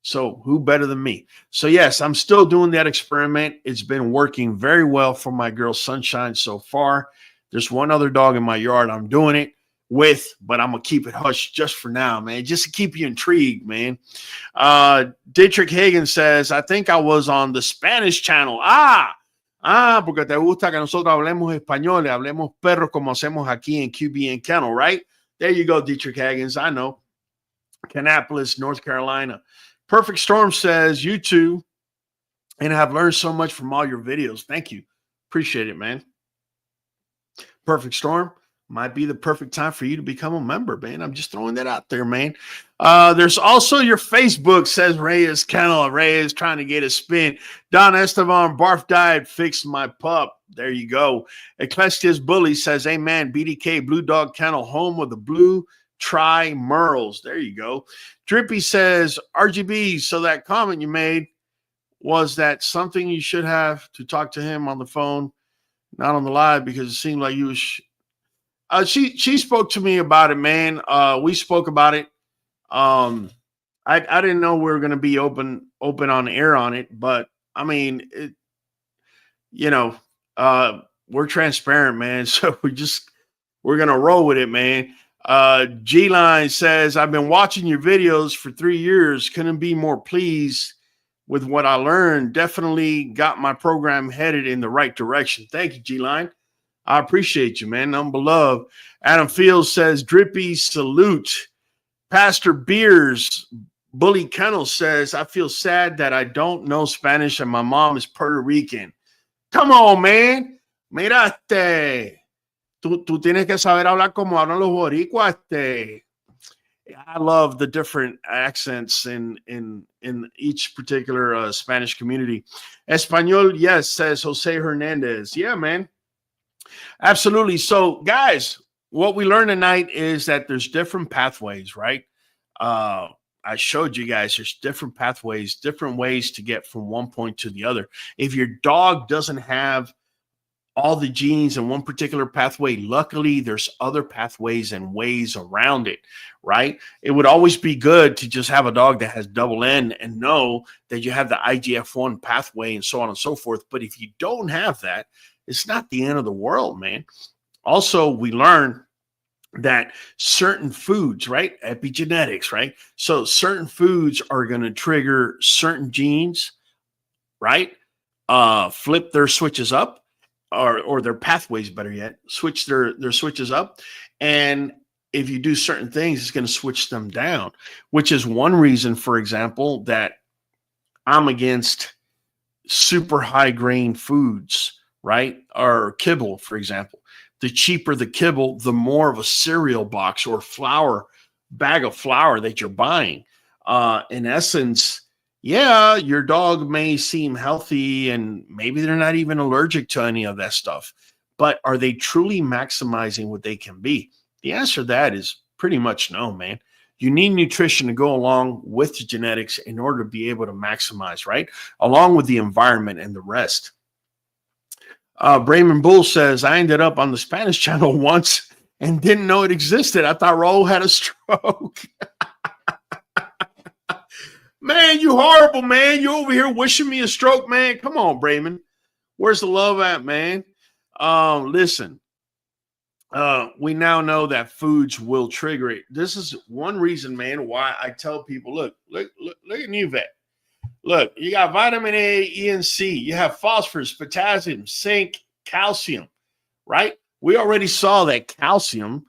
So who better than me? So yes, I'm still doing that experiment. It's been working very well for my girl Sunshine so far. There's one other dog in my yard I'm doing it with, but I'm going to keep it hush just for now, man, just to keep you intrigued, man. Dietrich Hagen says, I think I was on the Spanish channel. Porque te gusta que nosotros hablemos español y hablemos perro como hacemos aquí en QB and Kennel, right? There you go, Dietrich Hagens. I know. Kannapolis, North Carolina. Perfect Storm says, you too, and I've learned so much from all your videos. Thank you. Appreciate it, man. Perfect Storm. Might be the perfect time for you to become a member, man. I'm just throwing that out there, man. There's also your Facebook, says Reyes Kennel. Reyes trying to get a spin. Don Estevan, barf diet, fixed my pup. There you go. Ecclesiastes Bully says, amen. BDK, Blue Dog Kennel, home of the blue try Merles. There you go. Drippy says, RGB, so that comment you made, was that something you should have to talk to him on the phone, not on the live, because it seemed like you was she spoke to me about it, man. We spoke about it. I didn't know we were going to be open on air on it, but I mean, we're transparent, man. So we're going to roll with it, man. G-Line says, I've been watching your videos for 3 years. Couldn't be more pleased with what I learned. Definitely got my program headed in the right direction. Thank you, G-Line. I appreciate you, man. I'm beloved. Adam Fields says, Drippy, salute. Pastor Beers, Bully Kennel says, I feel sad that I don't know Spanish and my mom is Puerto Rican. Come on, man. Mírate. Tú tienes que saber hablar como hablan los boricuas. I love the different accents in each particular Spanish community. Espanol, yes, says Jose Hernandez. Yeah, man. Absolutely. So, guys, what we learned tonight is that there's different pathways, right? I showed you guys there's different pathways, different ways to get from one point to the other. If your dog doesn't have all the genes in one particular pathway, luckily there's other pathways and ways around it, right? It would always be good to just have a dog that has double N and know that you have the IGF-1 pathway and so on and so forth. But if you don't have that, it's not the end of the world, man. Also, we learn that certain foods, right? Epigenetics, right? So certain foods are going to trigger certain genes, right? Flip their switches up, or their pathways, better yet, switch their switches up. And if you do certain things, it's going to switch them down, which is one reason, for example, that I'm against super high grain foods, right? Or kibble, for example. The cheaper the kibble, the more of a cereal box or bag of flour that you're buying. In essence, yeah, your dog may seem healthy and maybe they're not even allergic to any of that stuff, but are they truly maximizing what they can be? The answer to that is pretty much no, man. You need nutrition to go along with the genetics in order to be able to maximize, right? Along with the environment and the rest. Brayman Bull says, I ended up on the Spanish channel once and didn't know it existed. I thought Raul had a stroke. Man, you horrible, man. You over here wishing me a stroke, man. Come on, Brayman. Where's the love at, man? Listen, we now know that foods will trigger it. This is one reason, man, why I tell people, look at NuVet. Look, you got vitamin A, E, and C. You have phosphorus, potassium, zinc, calcium, right? We already saw that calcium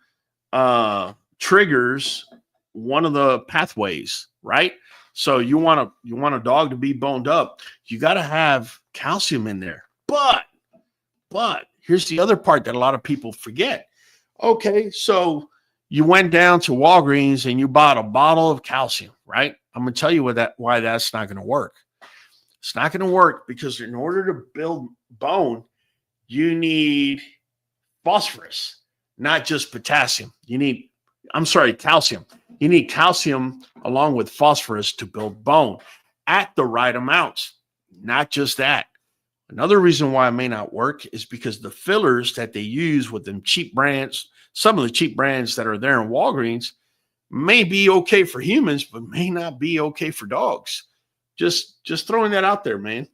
triggers one of the pathways, right? So you want a dog to be boned up, you got to have calcium in there. But here's the other part that a lot of people forget. Okay, so you went down to Walgreens and you bought a bottle of calcium, right? I'm going to tell you why that's not going to work. It's not going to work because in order to build bone, you need phosphorus, not just potassium. Calcium. You need calcium along with phosphorus to build bone at the right amounts. Not just that. Another reason why it may not work is because the fillers that they use with them cheap brands, some of the cheap brands that are there in Walgreens, may be okay for humans, but may not be okay for dogs. Just throwing that out there, man.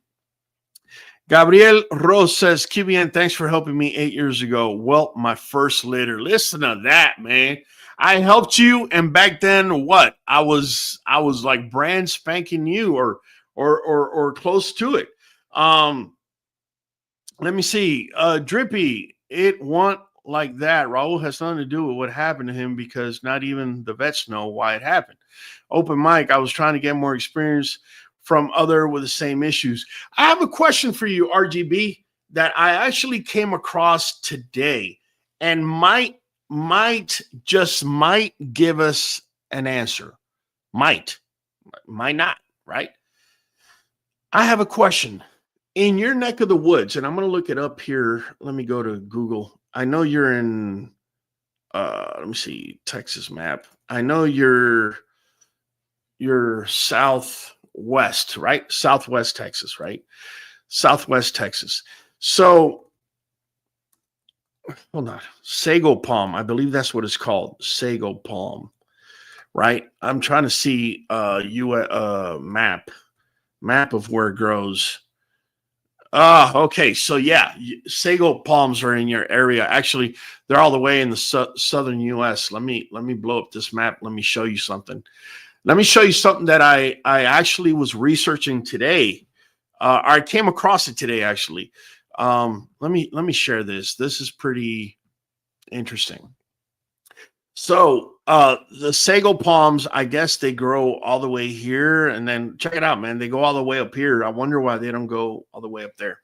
Gabriel Rose says, QBN, thanks for helping me 8 years ago. Well, my first litter. Listen to that, man. I helped you, and back then, what? I was like brand spanking new or close to it. Let me see. Drippy, it won't like that. Raul has nothing to do with what happened to him because not even the vets know why it happened. Open mic, I was trying to get more experience from other with the same issues. I have a question for you, RGB, that I actually came across today and might give us an answer. Might not, right? I have a question. In your neck of the woods, and I'm going to look it up here. Let me go to Google. I know you're in let me see, Texas map. I know you're southwest, right? Southwest Texas, right? Southwest Texas. So hold on. Sago palm. I believe that's what it's called. Sago palm, right? I'm trying to see map of where it grows. Okay. So yeah, sago palms are in your area. Actually, they're all the way in the southern U.S. Let me blow up this map. Let me show you something. Let me show you something that I actually was researching today. I came across it today, actually. Let me share this. This is pretty interesting. So the sago palms, I guess they grow all the way here, and then check it out, man. They go all the way up here. I wonder why they don't go all the way up there,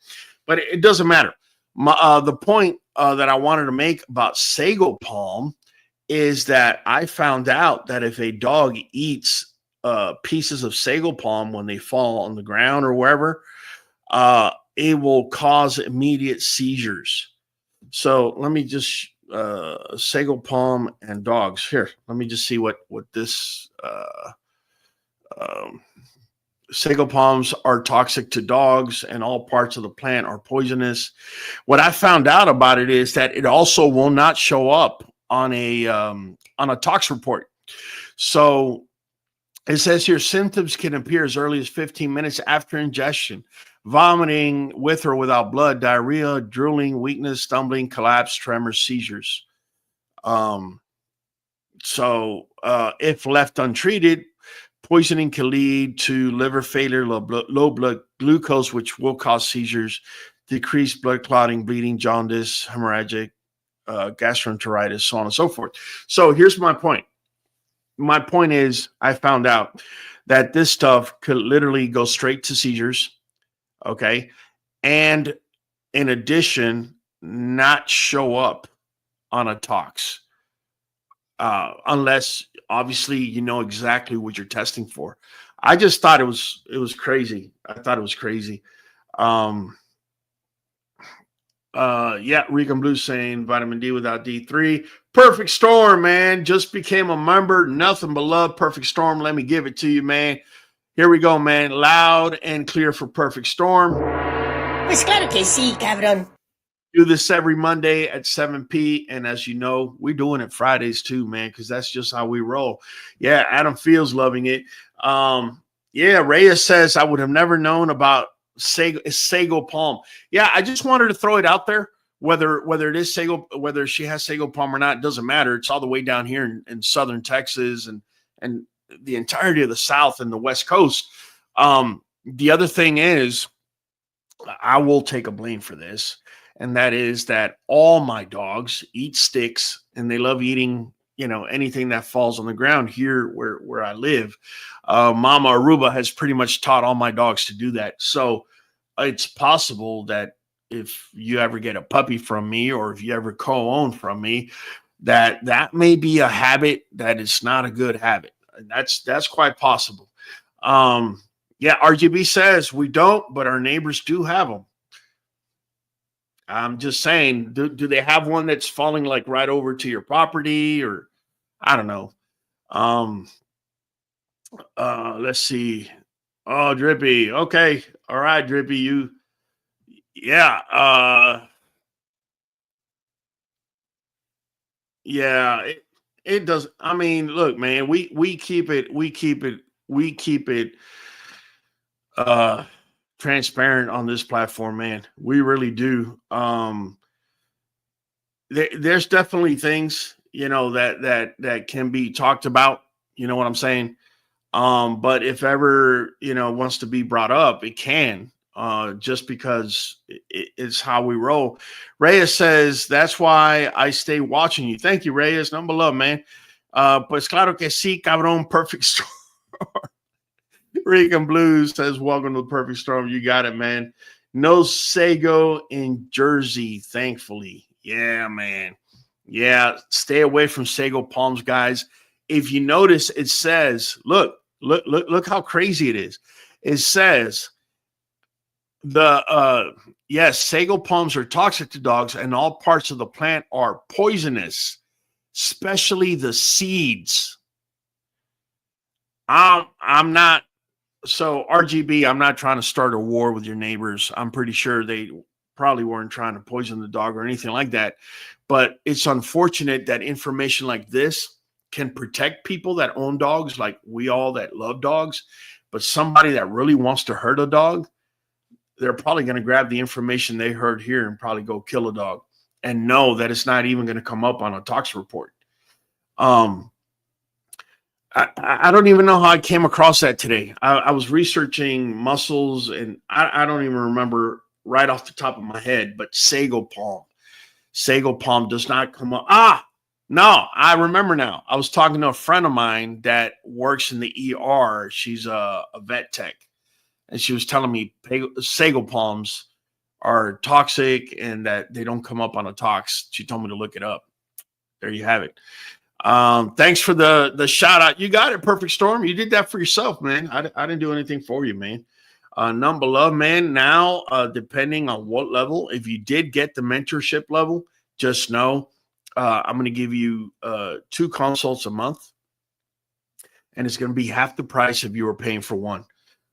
but it doesn't matter. The point that I wanted to make about sago palm is that I found out that if a dog eats pieces of sago palm when they fall on the ground or wherever, it will cause immediate seizures. So let me just sago palm and dogs here. Let me just see what this sago palms are toxic to dogs, and all parts of the plant are poisonous. What I found out about it is that it also will not show up on a tox report. So it says here symptoms can appear as early as 15 minutes after ingestion: vomiting with or without blood, diarrhea, drooling, weakness, stumbling, collapse, tremors, seizures. So if left untreated, poisoning can lead to liver failure, low blood glucose, which will cause seizures, decreased blood clotting, bleeding, jaundice, hemorrhagic, gastroenteritis, so on and so forth. So here's my point. My point is, I found out that this stuff could literally go straight to seizures, okay? And in addition, not show up on a tox, unless obviously you know exactly what you're testing for. I just thought it was crazy. I thought it was crazy. Yeah, Regan Blue saying vitamin D without D3. Perfect Storm, man. Just became a member. Nothing but love. Perfect Storm. Let me give it to you, man. Here we go, man. Loud and clear for Perfect Storm. Pues claro que sí, cabrón. Do this every Monday at 7 p. And as you know, we're doing it Fridays too, man, because that's just how we roll. Yeah, Adam Fields loving it. Yeah, Reyes says, I would have never known about sago palm. Yeah, I just wanted to throw it out there. Whether it is sago, whether she has sago palm or not, it doesn't matter. It's all the way down here in southern Texas and the entirety of the South and the West Coast. The other thing is, I will take a blame for this, and that is that all my dogs eat sticks, and they love eating, anything that falls on the ground here where I live. Mama Aruba has pretty much taught all my dogs to do that. So it's possible that if you ever get a puppy from me, or if you ever co-own from me, that may be a habit that is not a good habit. That's quite possible. Yeah, RGB says we don't, but our neighbors do have them. I'm just saying, do they have one that's falling like right over to your property, or I don't know. Let's see. Oh, Drippy. Okay. All right, Drippy. Yeah. Yeah, it does. I mean, look, man, we keep it transparent on this platform, man. We really do. There's definitely things, that can be talked about, you know what I'm saying? But if ever, wants to be brought up, it can, just because it's how we roll. Reyes says, that's why I stay watching you. Thank you, Reyes. Number love, man. Pues claro que sí, cabrón. Perfect Storm. Regan Blues says, welcome to the Perfect Storm. You got it, man. No sago in Jersey, thankfully. Yeah, man. Yeah, stay away from sago palms, guys. If you notice, it says, look how crazy it is. It says yes, sago palms are toxic to dogs, and all parts of the plant are poisonous. especially the seeds. I'm not, so RGB, I'm not trying to start a war with your neighbors. I'm pretty sure they probably weren't trying to poison the dog or anything like that. But it's unfortunate that information like this can protect people that own dogs, like we all that love dogs. But somebody that really wants to hurt a dog, they're probably going to grab the information they heard here and probably go kill a dog and know that it's not even going to come up on a tox report. I don't even know how I came across that today. I was researching mussels, and I don't even remember right off the top of my head, but sago palm. Sago palm does not come up. No, I remember now. I was talking to a friend of mine that works in the ER. She's a vet tech, and she was telling me sago palms are toxic and that they don't come up on a tox. She told me to look it up. There you have it. Thanks for the shout out. You got it, Perfect Storm. You did that for yourself, man. I didn't do anything for you, man. None but love, man. Now, depending on what level, if you did get the mentorship level, just know I'm going to give you 2 consults a month, and it's going to be half the price if you were paying for one,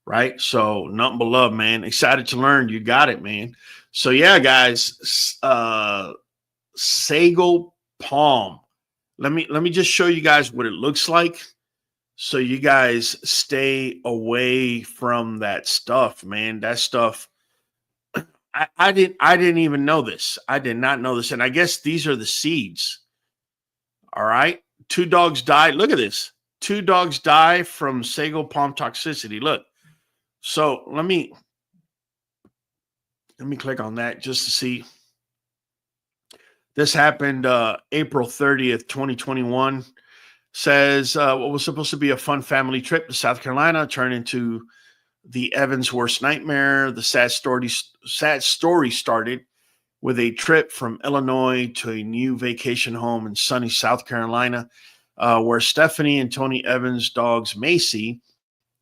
right? So nothing but love, man. Excited to learn. You got it, man. So yeah, guys, sago palm. Let me just show you guys what it looks like, so you guys stay away from that stuff, man. That stuff, I didn't even know this. I did not know this, and I guess these are the seeds. All right, 2 dogs died. Look at this. 2 dogs die from sago palm toxicity. Look, so let me click on that just to see. This happened April 30th, 2021. Says what was supposed to be a fun family trip to South Carolina turned into the Evans' worst nightmare. The sad story started with a trip from Illinois to a new vacation home in sunny South Carolina, where Stephanie and Tony Evans' dogs Macy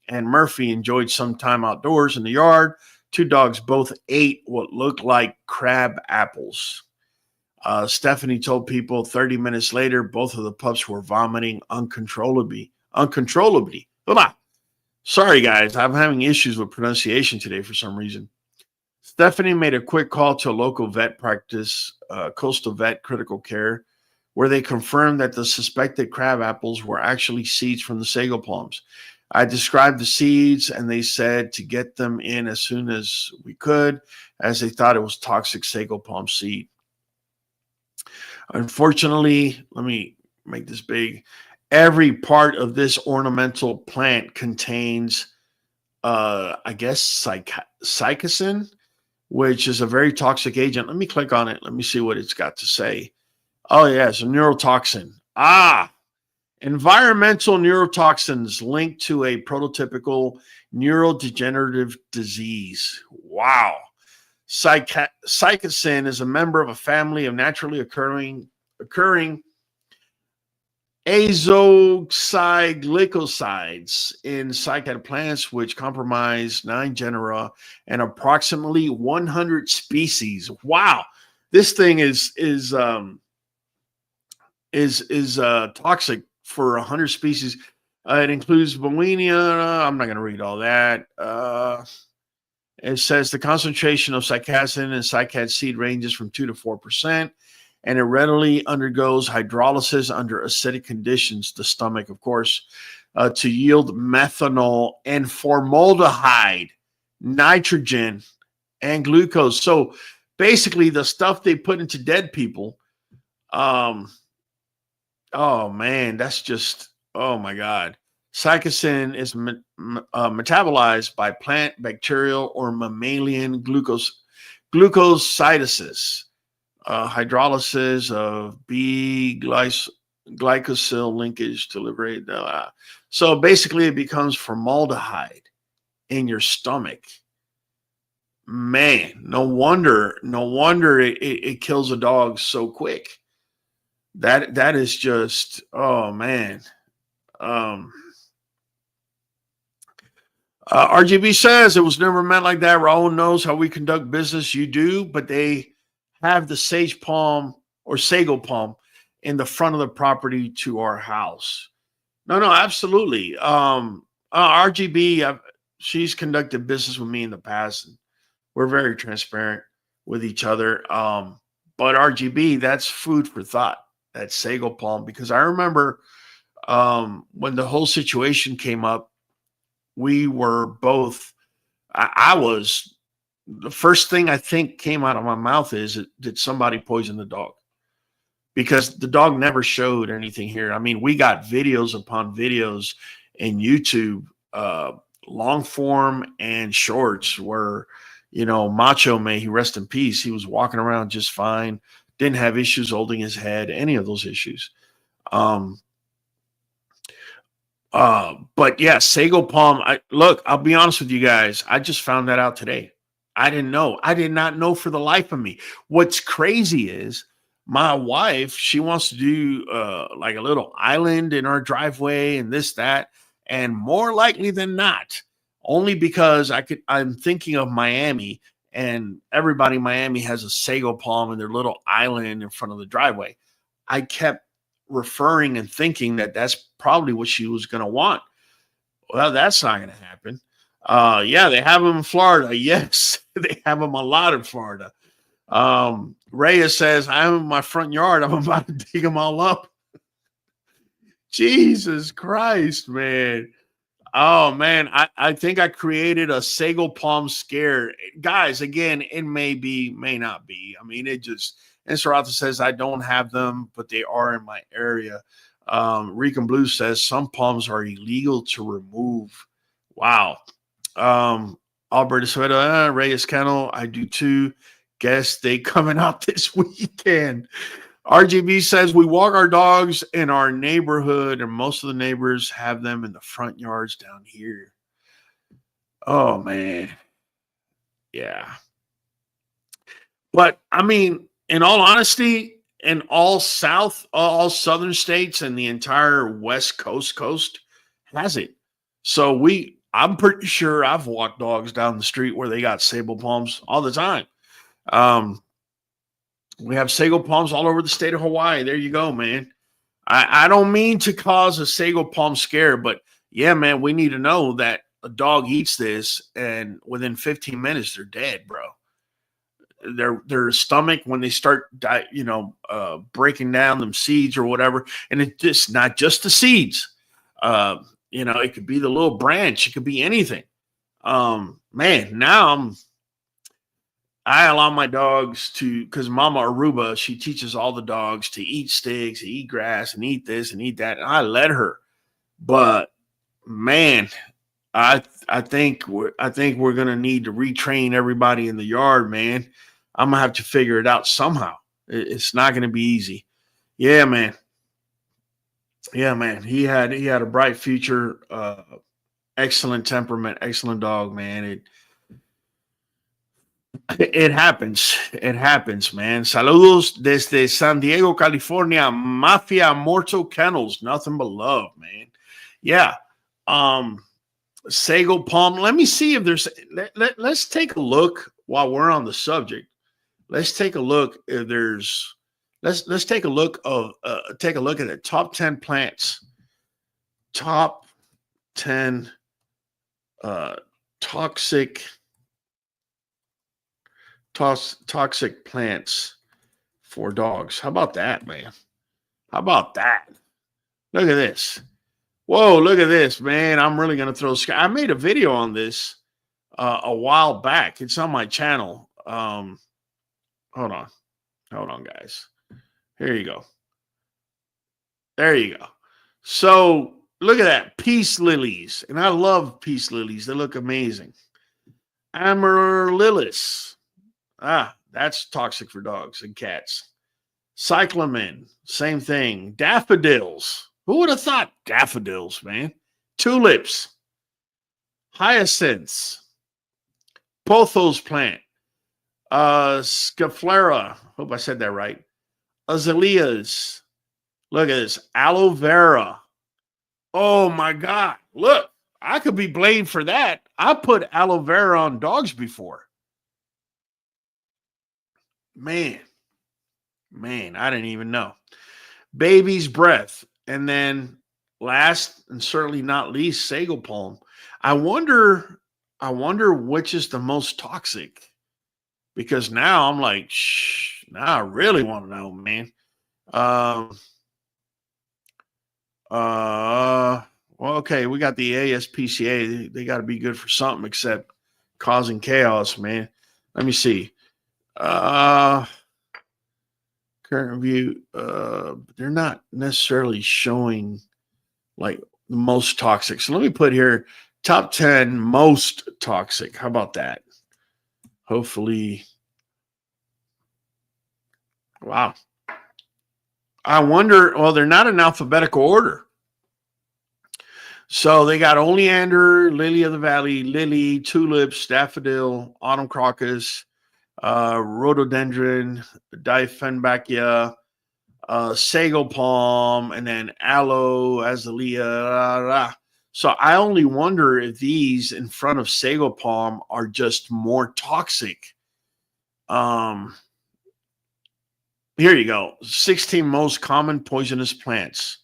and Murphy enjoyed some time outdoors in the yard. 2 dogs both ate what looked like crab apples. Stephanie told people 30 minutes later, both of the pups were vomiting uncontrollably. Sorry, guys. I'm having issues with pronunciation today for some reason. Stephanie made a quick call to a local vet practice, Coastal Vet Critical Care, where they confirmed that the suspected crab apples were actually seeds from the sago palms. I described the seeds, and they said to get them in as soon as we could, as they thought it was toxic sago palm seed. Unfortunately, let me make this big. Every part of this ornamental plant contains, I guess, psychocin, which is a very toxic agent. Let me click on it. Let me see what it's got to say. Oh, yeah, it's a neurotoxin. Environmental neurotoxins linked to a prototypical neurodegenerative disease. Wow. Psychocin is a member of a family of naturally occurring azoxyglycosides in cycad plants, which comprise 9 genera and approximately 100 species. Wow, this thing is toxic for 100 species. It includes Bowenia. I'm not going to read all that. It says the concentration of cycacin and cycad seed ranges from 2 to 4%, and it readily undergoes hydrolysis under acidic conditions, the stomach, of course, to yield methanol and formaldehyde, nitrogen, and glucose. So basically, the stuff they put into dead people, oh man, that's just, oh my God. Psychocin is metabolized by plant, bacterial, or mammalian glucosidases, hydrolysis of B-glycosyl linkage to liberate. So basically, it becomes formaldehyde in your stomach. Man, no wonder it kills a dog so quick. That is just, oh man. RGB says it was never meant like that. Raul knows how we conduct business. You do, but they have the sage palm or sago palm in the front of the property to our house. No, no, absolutely. RGB, she's conducted business with me in the past. And we're very transparent with each other. But RGB, that's food for thought. That's Sago Palm, because I remember when the whole situation came up, we were both. I was the first thing I think came out of my mouth is, did somebody poison the dog? Because the dog never showed anything here. I mean, we got videos upon videos in YouTube, long form and shorts, where, Macho May, he rest in peace, he was walking around just fine, didn't have issues holding his head, any of those issues. But yeah, Sago Palm. Look, I'll be honest with you guys. I just found that out today. I didn't know. I did not know for the life of me. What's crazy is my wife, she wants to do like a little island in our driveway and this, that, and more likely than not, only because I'm thinking of Miami, and everybody in Miami has a Sago Palm in their little island in front of the driveway. I kept referring and thinking that that's probably what she was going to want. Well, that's not going to happen. Yeah, they have them in Florida. Yes, they have them a lot in Florida. Reyes says, I'm in my front yard. I'm about to dig them all up. Jesus Christ, man. Oh, man. I think I created a Sago Palm scare. Guys, again, it may be, may not be. I mean, it just, and Sarata says, I don't have them, but they are in my area. Rican Blue says, some palms are illegal to remove. Wow. Alberto Sueda, Reyes Kennel, I do too. Guess they coming out this weekend. RGB says, we walk our dogs in our neighborhood, and most of the neighbors have them in the front yards down here. Oh, man. Yeah. But, I mean, in all honesty, in all southern states and the entire West Coast has it. So I'm pretty sure I've walked dogs down the street where they got Sago Palms all the time. We have Sago Palms all over the state of Hawaii. There you go, man. I don't mean to cause a Sago Palm scare, but yeah, man, we need to know that a dog eats this and within 15 minutes, they're dead, bro. Their stomach, when they start, breaking down them seeds or whatever, and it's just not just the seeds. It could be the little branch. It could be anything. Man, now I allow my dogs to, because Mama Aruba, she teaches all the dogs to eat sticks, to eat grass, and eat this and eat that. And I let her, but man, I think we're gonna need to retrain everybody in the yard, man. I'm gonna have to figure it out somehow. It's not gonna be easy. Yeah, man. Yeah, man. He had a bright future, excellent temperament, excellent dog, man. It happens. It happens, man. Saludos desde San Diego, California. Mafia Mortal Kennels. Nothing but love, man. Yeah. Sago Palm. Let me see if there's. Let's take a look while we're on the subject. Let's take a look if there's. Let's take a look at the top 10 plants. Top 10 toxic plants for dogs. How about that, man? How about that? Look at this. Whoa, look at this, man. I'm really going to throw sky. I made a video on this a while back. It's on my channel. Hold on, guys. Here you go. There you go. So look at that. Peace lilies. And I love peace lilies. They look amazing. Amaryllis. That's toxic for dogs and cats. Cyclamen, same thing. Daffodils. Who would have thought daffodils, man? Tulips. Hyacinths. Pothos plant. Scaphlera. Hope I said that right. Azaleas. Look at this. Aloe vera. Oh, my God. Look, I could be blamed for that. I put aloe vera on dogs before. Man, I didn't even know. Baby's Breath, and then last and certainly not least, Sago Palm. I wonder, I wonder which is the most toxic because now I'm like, shh, now I really want to know, man. Um, well, okay, we got the ASPCA. They got to be good for something except causing chaos, man. Let me see. Uh, Current review. They're not necessarily showing like the most toxic. So let me put here top 10 most toxic. How about that? Hopefully. Wow. I wonder, well, they're not in alphabetical order. So they got oleander, lily of the valley, lily, tulips, daffodil, autumn crocus, rhododendron, dieffenbachia, sago palm, and then aloe, azalea. So I only wonder if these in front of sago palm are just more toxic. Here you go. 16 most common poisonous plants.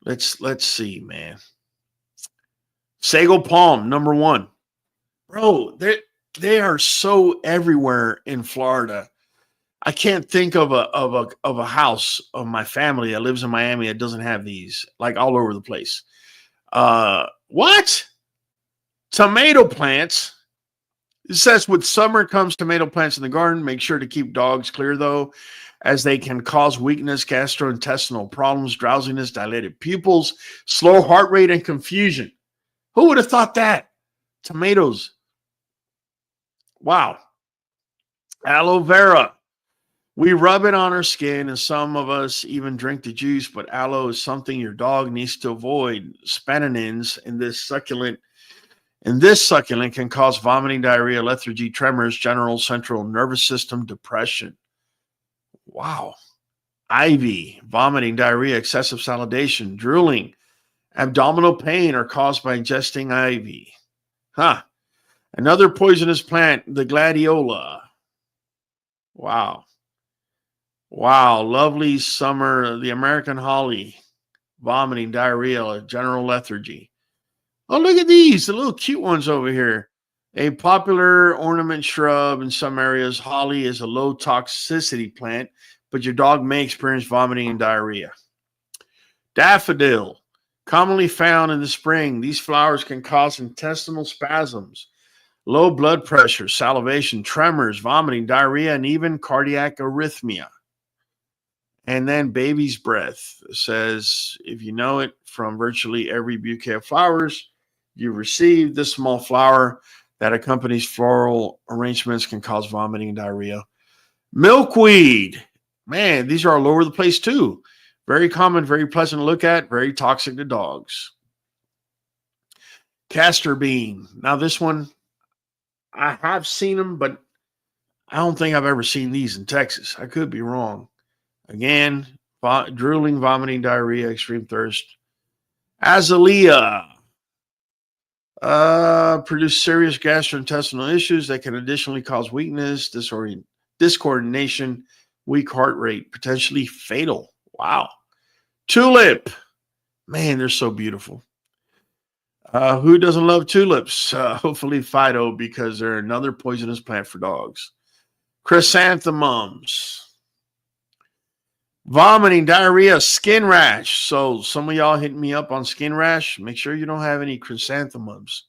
Let's see, man. Sago palm, number 1. Bro, they are so everywhere in Florida. I can't think of a house of my family that lives in Miami that doesn't have these, like all over the place. What? Tomato plants. It says with summer comes tomato plants in the garden. Make sure to keep dogs clear though, as they can cause weakness, gastrointestinal problems, drowsiness, dilated pupils, slow heart rate, and confusion. Who would have thought that? Tomatoes. Wow. Aloe vera. We rub it on our skin, and some of us even drink the juice, but aloe is something your dog needs to avoid. Spannonins in this succulent can cause vomiting, diarrhea, lethargy, tremors, general central nervous system depression. Wow. Ivy, vomiting, diarrhea, excessive salivation, drooling, abdominal pain are caused by ingesting ivy. Huh. Another poisonous plant, the gladiola. Wow. Wow. Lovely summer, the American holly, vomiting, diarrhea, general lethargy. Oh, look at these, the little cute ones over here. A popular ornament shrub in some areas, holly is a low toxicity plant, but your dog may experience vomiting and diarrhea. Daffodil, commonly found in the spring. These flowers can cause intestinal spasms, low blood pressure, salivation, tremors, vomiting, diarrhea, and even cardiac arrhythmia. And then baby's breath says, if you know it from virtually every bouquet of flowers you receive, this small flower that accompanies floral arrangements can cause vomiting and diarrhea. Milkweed. Man, these are all over the place too. Very common, very pleasant to look at, very toxic to dogs. Castor bean. Now this one, I have seen them, but I don't think I've ever seen these in Texas. I could be wrong. Again, drooling, vomiting, diarrhea, extreme thirst. Azalea. Produce serious gastrointestinal issues that can additionally cause weakness, discoordination, weak heart rate, potentially fatal. Wow. Tulip. Man, they're so beautiful. Who doesn't love tulips? Hopefully Fido, because they're another poisonous plant for dogs. Chrysanthemums. Vomiting, diarrhea, skin rash. So some of y'all hitting me up on skin rash. Make sure you don't have any chrysanthemums.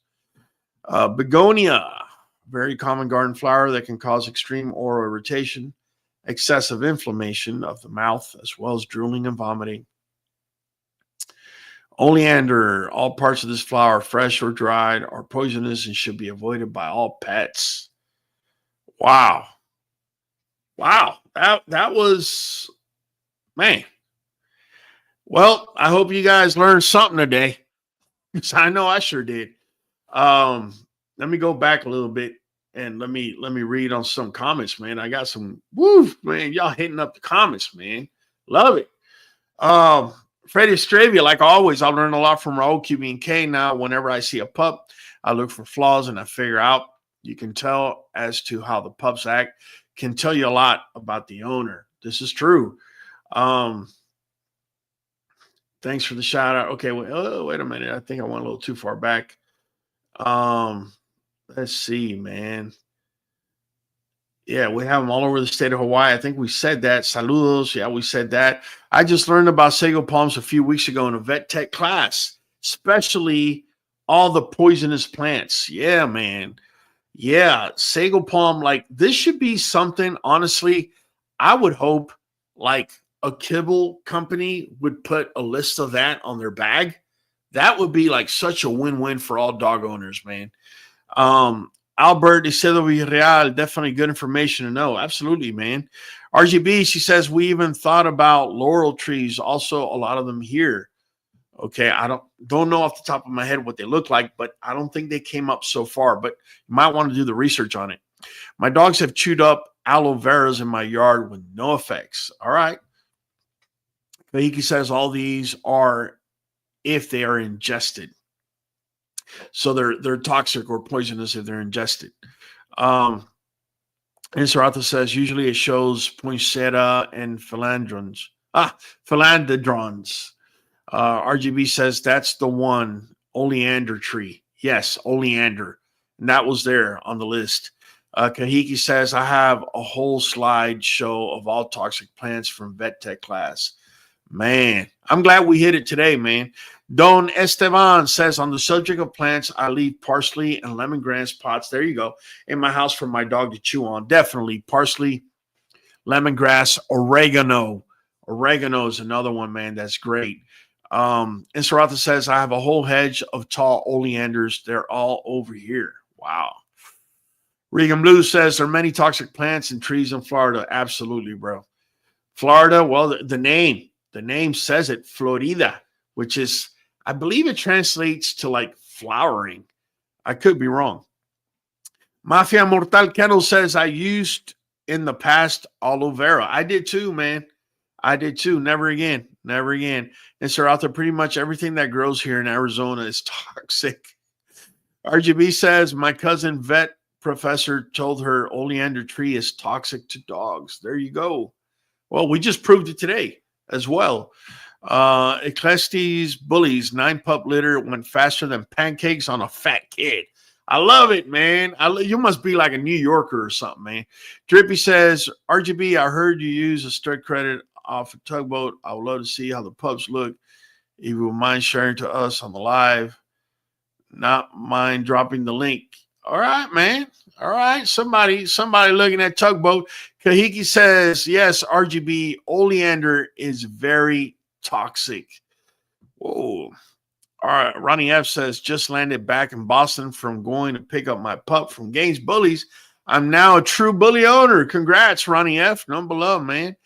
Begonia, very common garden flower that can cause extreme oral irritation, excessive inflammation of the mouth, as well as drooling and vomiting. Oleander, all parts of this flower, fresh or dried, are poisonous and should be avoided by all pets. Wow. Wow. That was, man. Well, I hope you guys learned something today, because I know I sure did. Let me go back a little bit and let me read on some comments, man. I got some man. Y'all hitting up the comments, man. Love it. Freddie Stravia, like always, I learn a lot from Raul QB&K. Now, whenever I see a pup, I look for flaws and I figure out. You can tell as to how the pups act. Can tell you a lot about the owner. This is true. Thanks for the shout out. Okay, wait a minute. I think I went a little too far back. Let's see, man. Yeah, we have them all over the state of Hawaii. I think we said that. Saludos. Yeah, we said that. I just learned about sago palms a few weeks ago in a vet tech class, especially all the poisonous plants. Yeah, man. Yeah, sago palm. Like this should be something, honestly, I would hope like a kibble company would put a list of that on their bag. That would be like such a win-win for all dog owners, man. Um, Albert de Cedo Villarreal, definitely good information to know. Absolutely, man. RGB, she says we even thought about laurel trees. Also, a lot of them here. Okay, I don't know off the top of my head what they look like, but I don't think they came up so far. But you might want to do the research on it. My dogs have chewed up aloe veras in my yard with no effects. All right. Kahiki says all these are if they are ingested. So they're toxic or poisonous if they're ingested. And Sarata says usually it shows poinsettia and philandrons. Philandrodons. RGB says that's the one oleander tree. Yes, oleander. And that was there on the list. Kahiki says I have a whole slideshow of all toxic plants from vet tech class. Man, I'm glad we hit it today, man. Don Esteban says, on the subject of plants, I leave parsley and lemongrass pots. There you go. In my house for my dog to chew on. Definitely parsley, lemongrass, oregano. Oregano is another one, man. That's great. Inserata says, I have a whole hedge of tall oleanders. They're all over here. Wow. Regan Blue says, there are many toxic plants and trees in Florida. Absolutely, bro. Florida, well, the name says it, Florida, which is, I believe it translates to like flowering. I could be wrong. Mafia Mortal Kennel says, I used in the past aloe vera. I did too, man. I did too. Never again. Never again. And so out there, pretty much everything that grows here in Arizona is toxic. RGB says, my cousin vet professor told her oleander tree is toxic to dogs. There you go. Well, we just proved it today as well. Ecclesiastes Bullies, 9-pup litter went faster than pancakes on a fat kid. I love it, man. You must be like a New Yorker or something, man. Drippy says, RGB, I heard you use a straight credit off a tugboat. I would love to see how the pups look. If you would mind sharing to us on the live, not mind dropping the link. All right, man. All right. Somebody looking at tugboat. Kahiki says, yes, RGB oleander is very toxic. Whoa. All right. Ronnie F says, just landed back in Boston from going to pick up my pup from Gaines Bullies. I'm now a true bully owner. Congrats, Ronnie F. None below, man.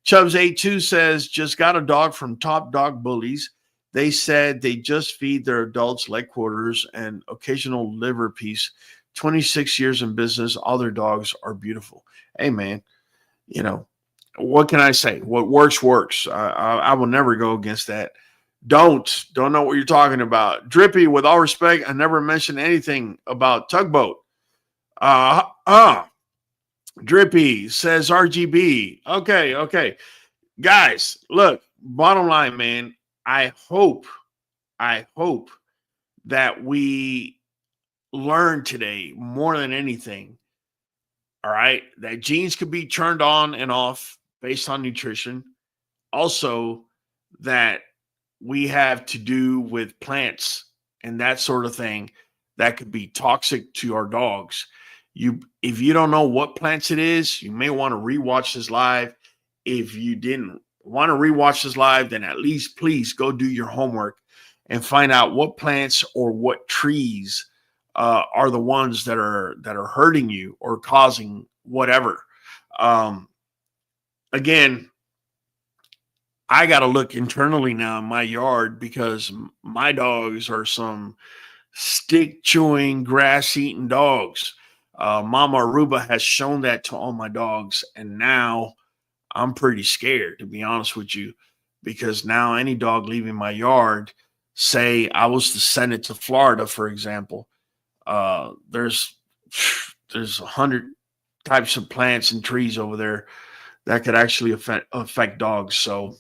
Chubbs 82 says, just got a dog from Top Dog Bullies. They said they just feed their adults leg quarters and occasional liver piece. 26 years in business. All their dogs are beautiful. Hey, man, you know, what can I say? What works, works. I will never go against that. Don't know what you're talking about. Drippy, with all respect, I never mentioned anything about tugboat. Drippy says RGB. Okay. Guys, look, bottom line, man, I hope that we learn today more than anything. All right, that genes could be turned on and off based on nutrition. Also, that we have to do with plants and that sort of thing that could be toxic to our dogs. If you don't know what plants it is, you may want to rewatch this live. If you didn't want to rewatch this live, then at least please go do your homework and find out what plants or what trees are the ones that are hurting you or causing whatever. Again, I got to look internally now in my yard because my dogs are some stick chewing, grass eating dogs. Mama Aruba has shown that to all my dogs, and now I'm pretty scared, to be honest with you, because now any dog leaving my yard, say I was to send it to Florida, for example, there's 100 types of plants and trees over there that could actually affect dogs. So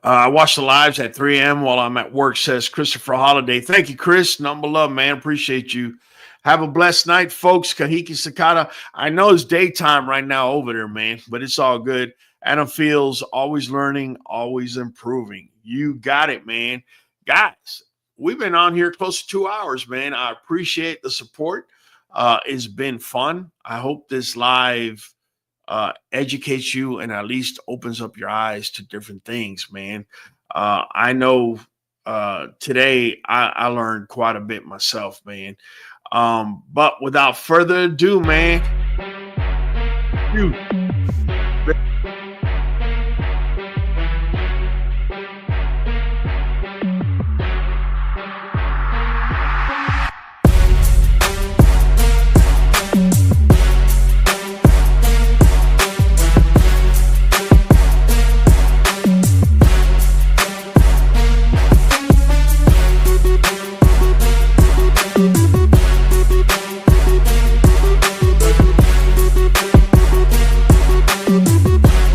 I watch the lives at 3 a.m. while I'm at work, says Christopher Holiday. Thank you, Chris. Number love, man. Appreciate you. Have a blessed night, folks. Kahiki Sakata. I know it's daytime right now over there, man, but it's all good. Adam Fields, always learning, always improving. You got it, man. Guys, we've been on here close to 2 hours, man. I appreciate the support. It's been fun. I hope this live educates you and at least opens up your eyes to different things, man. I know today I learned quite a bit myself, man. But without further ado, man, you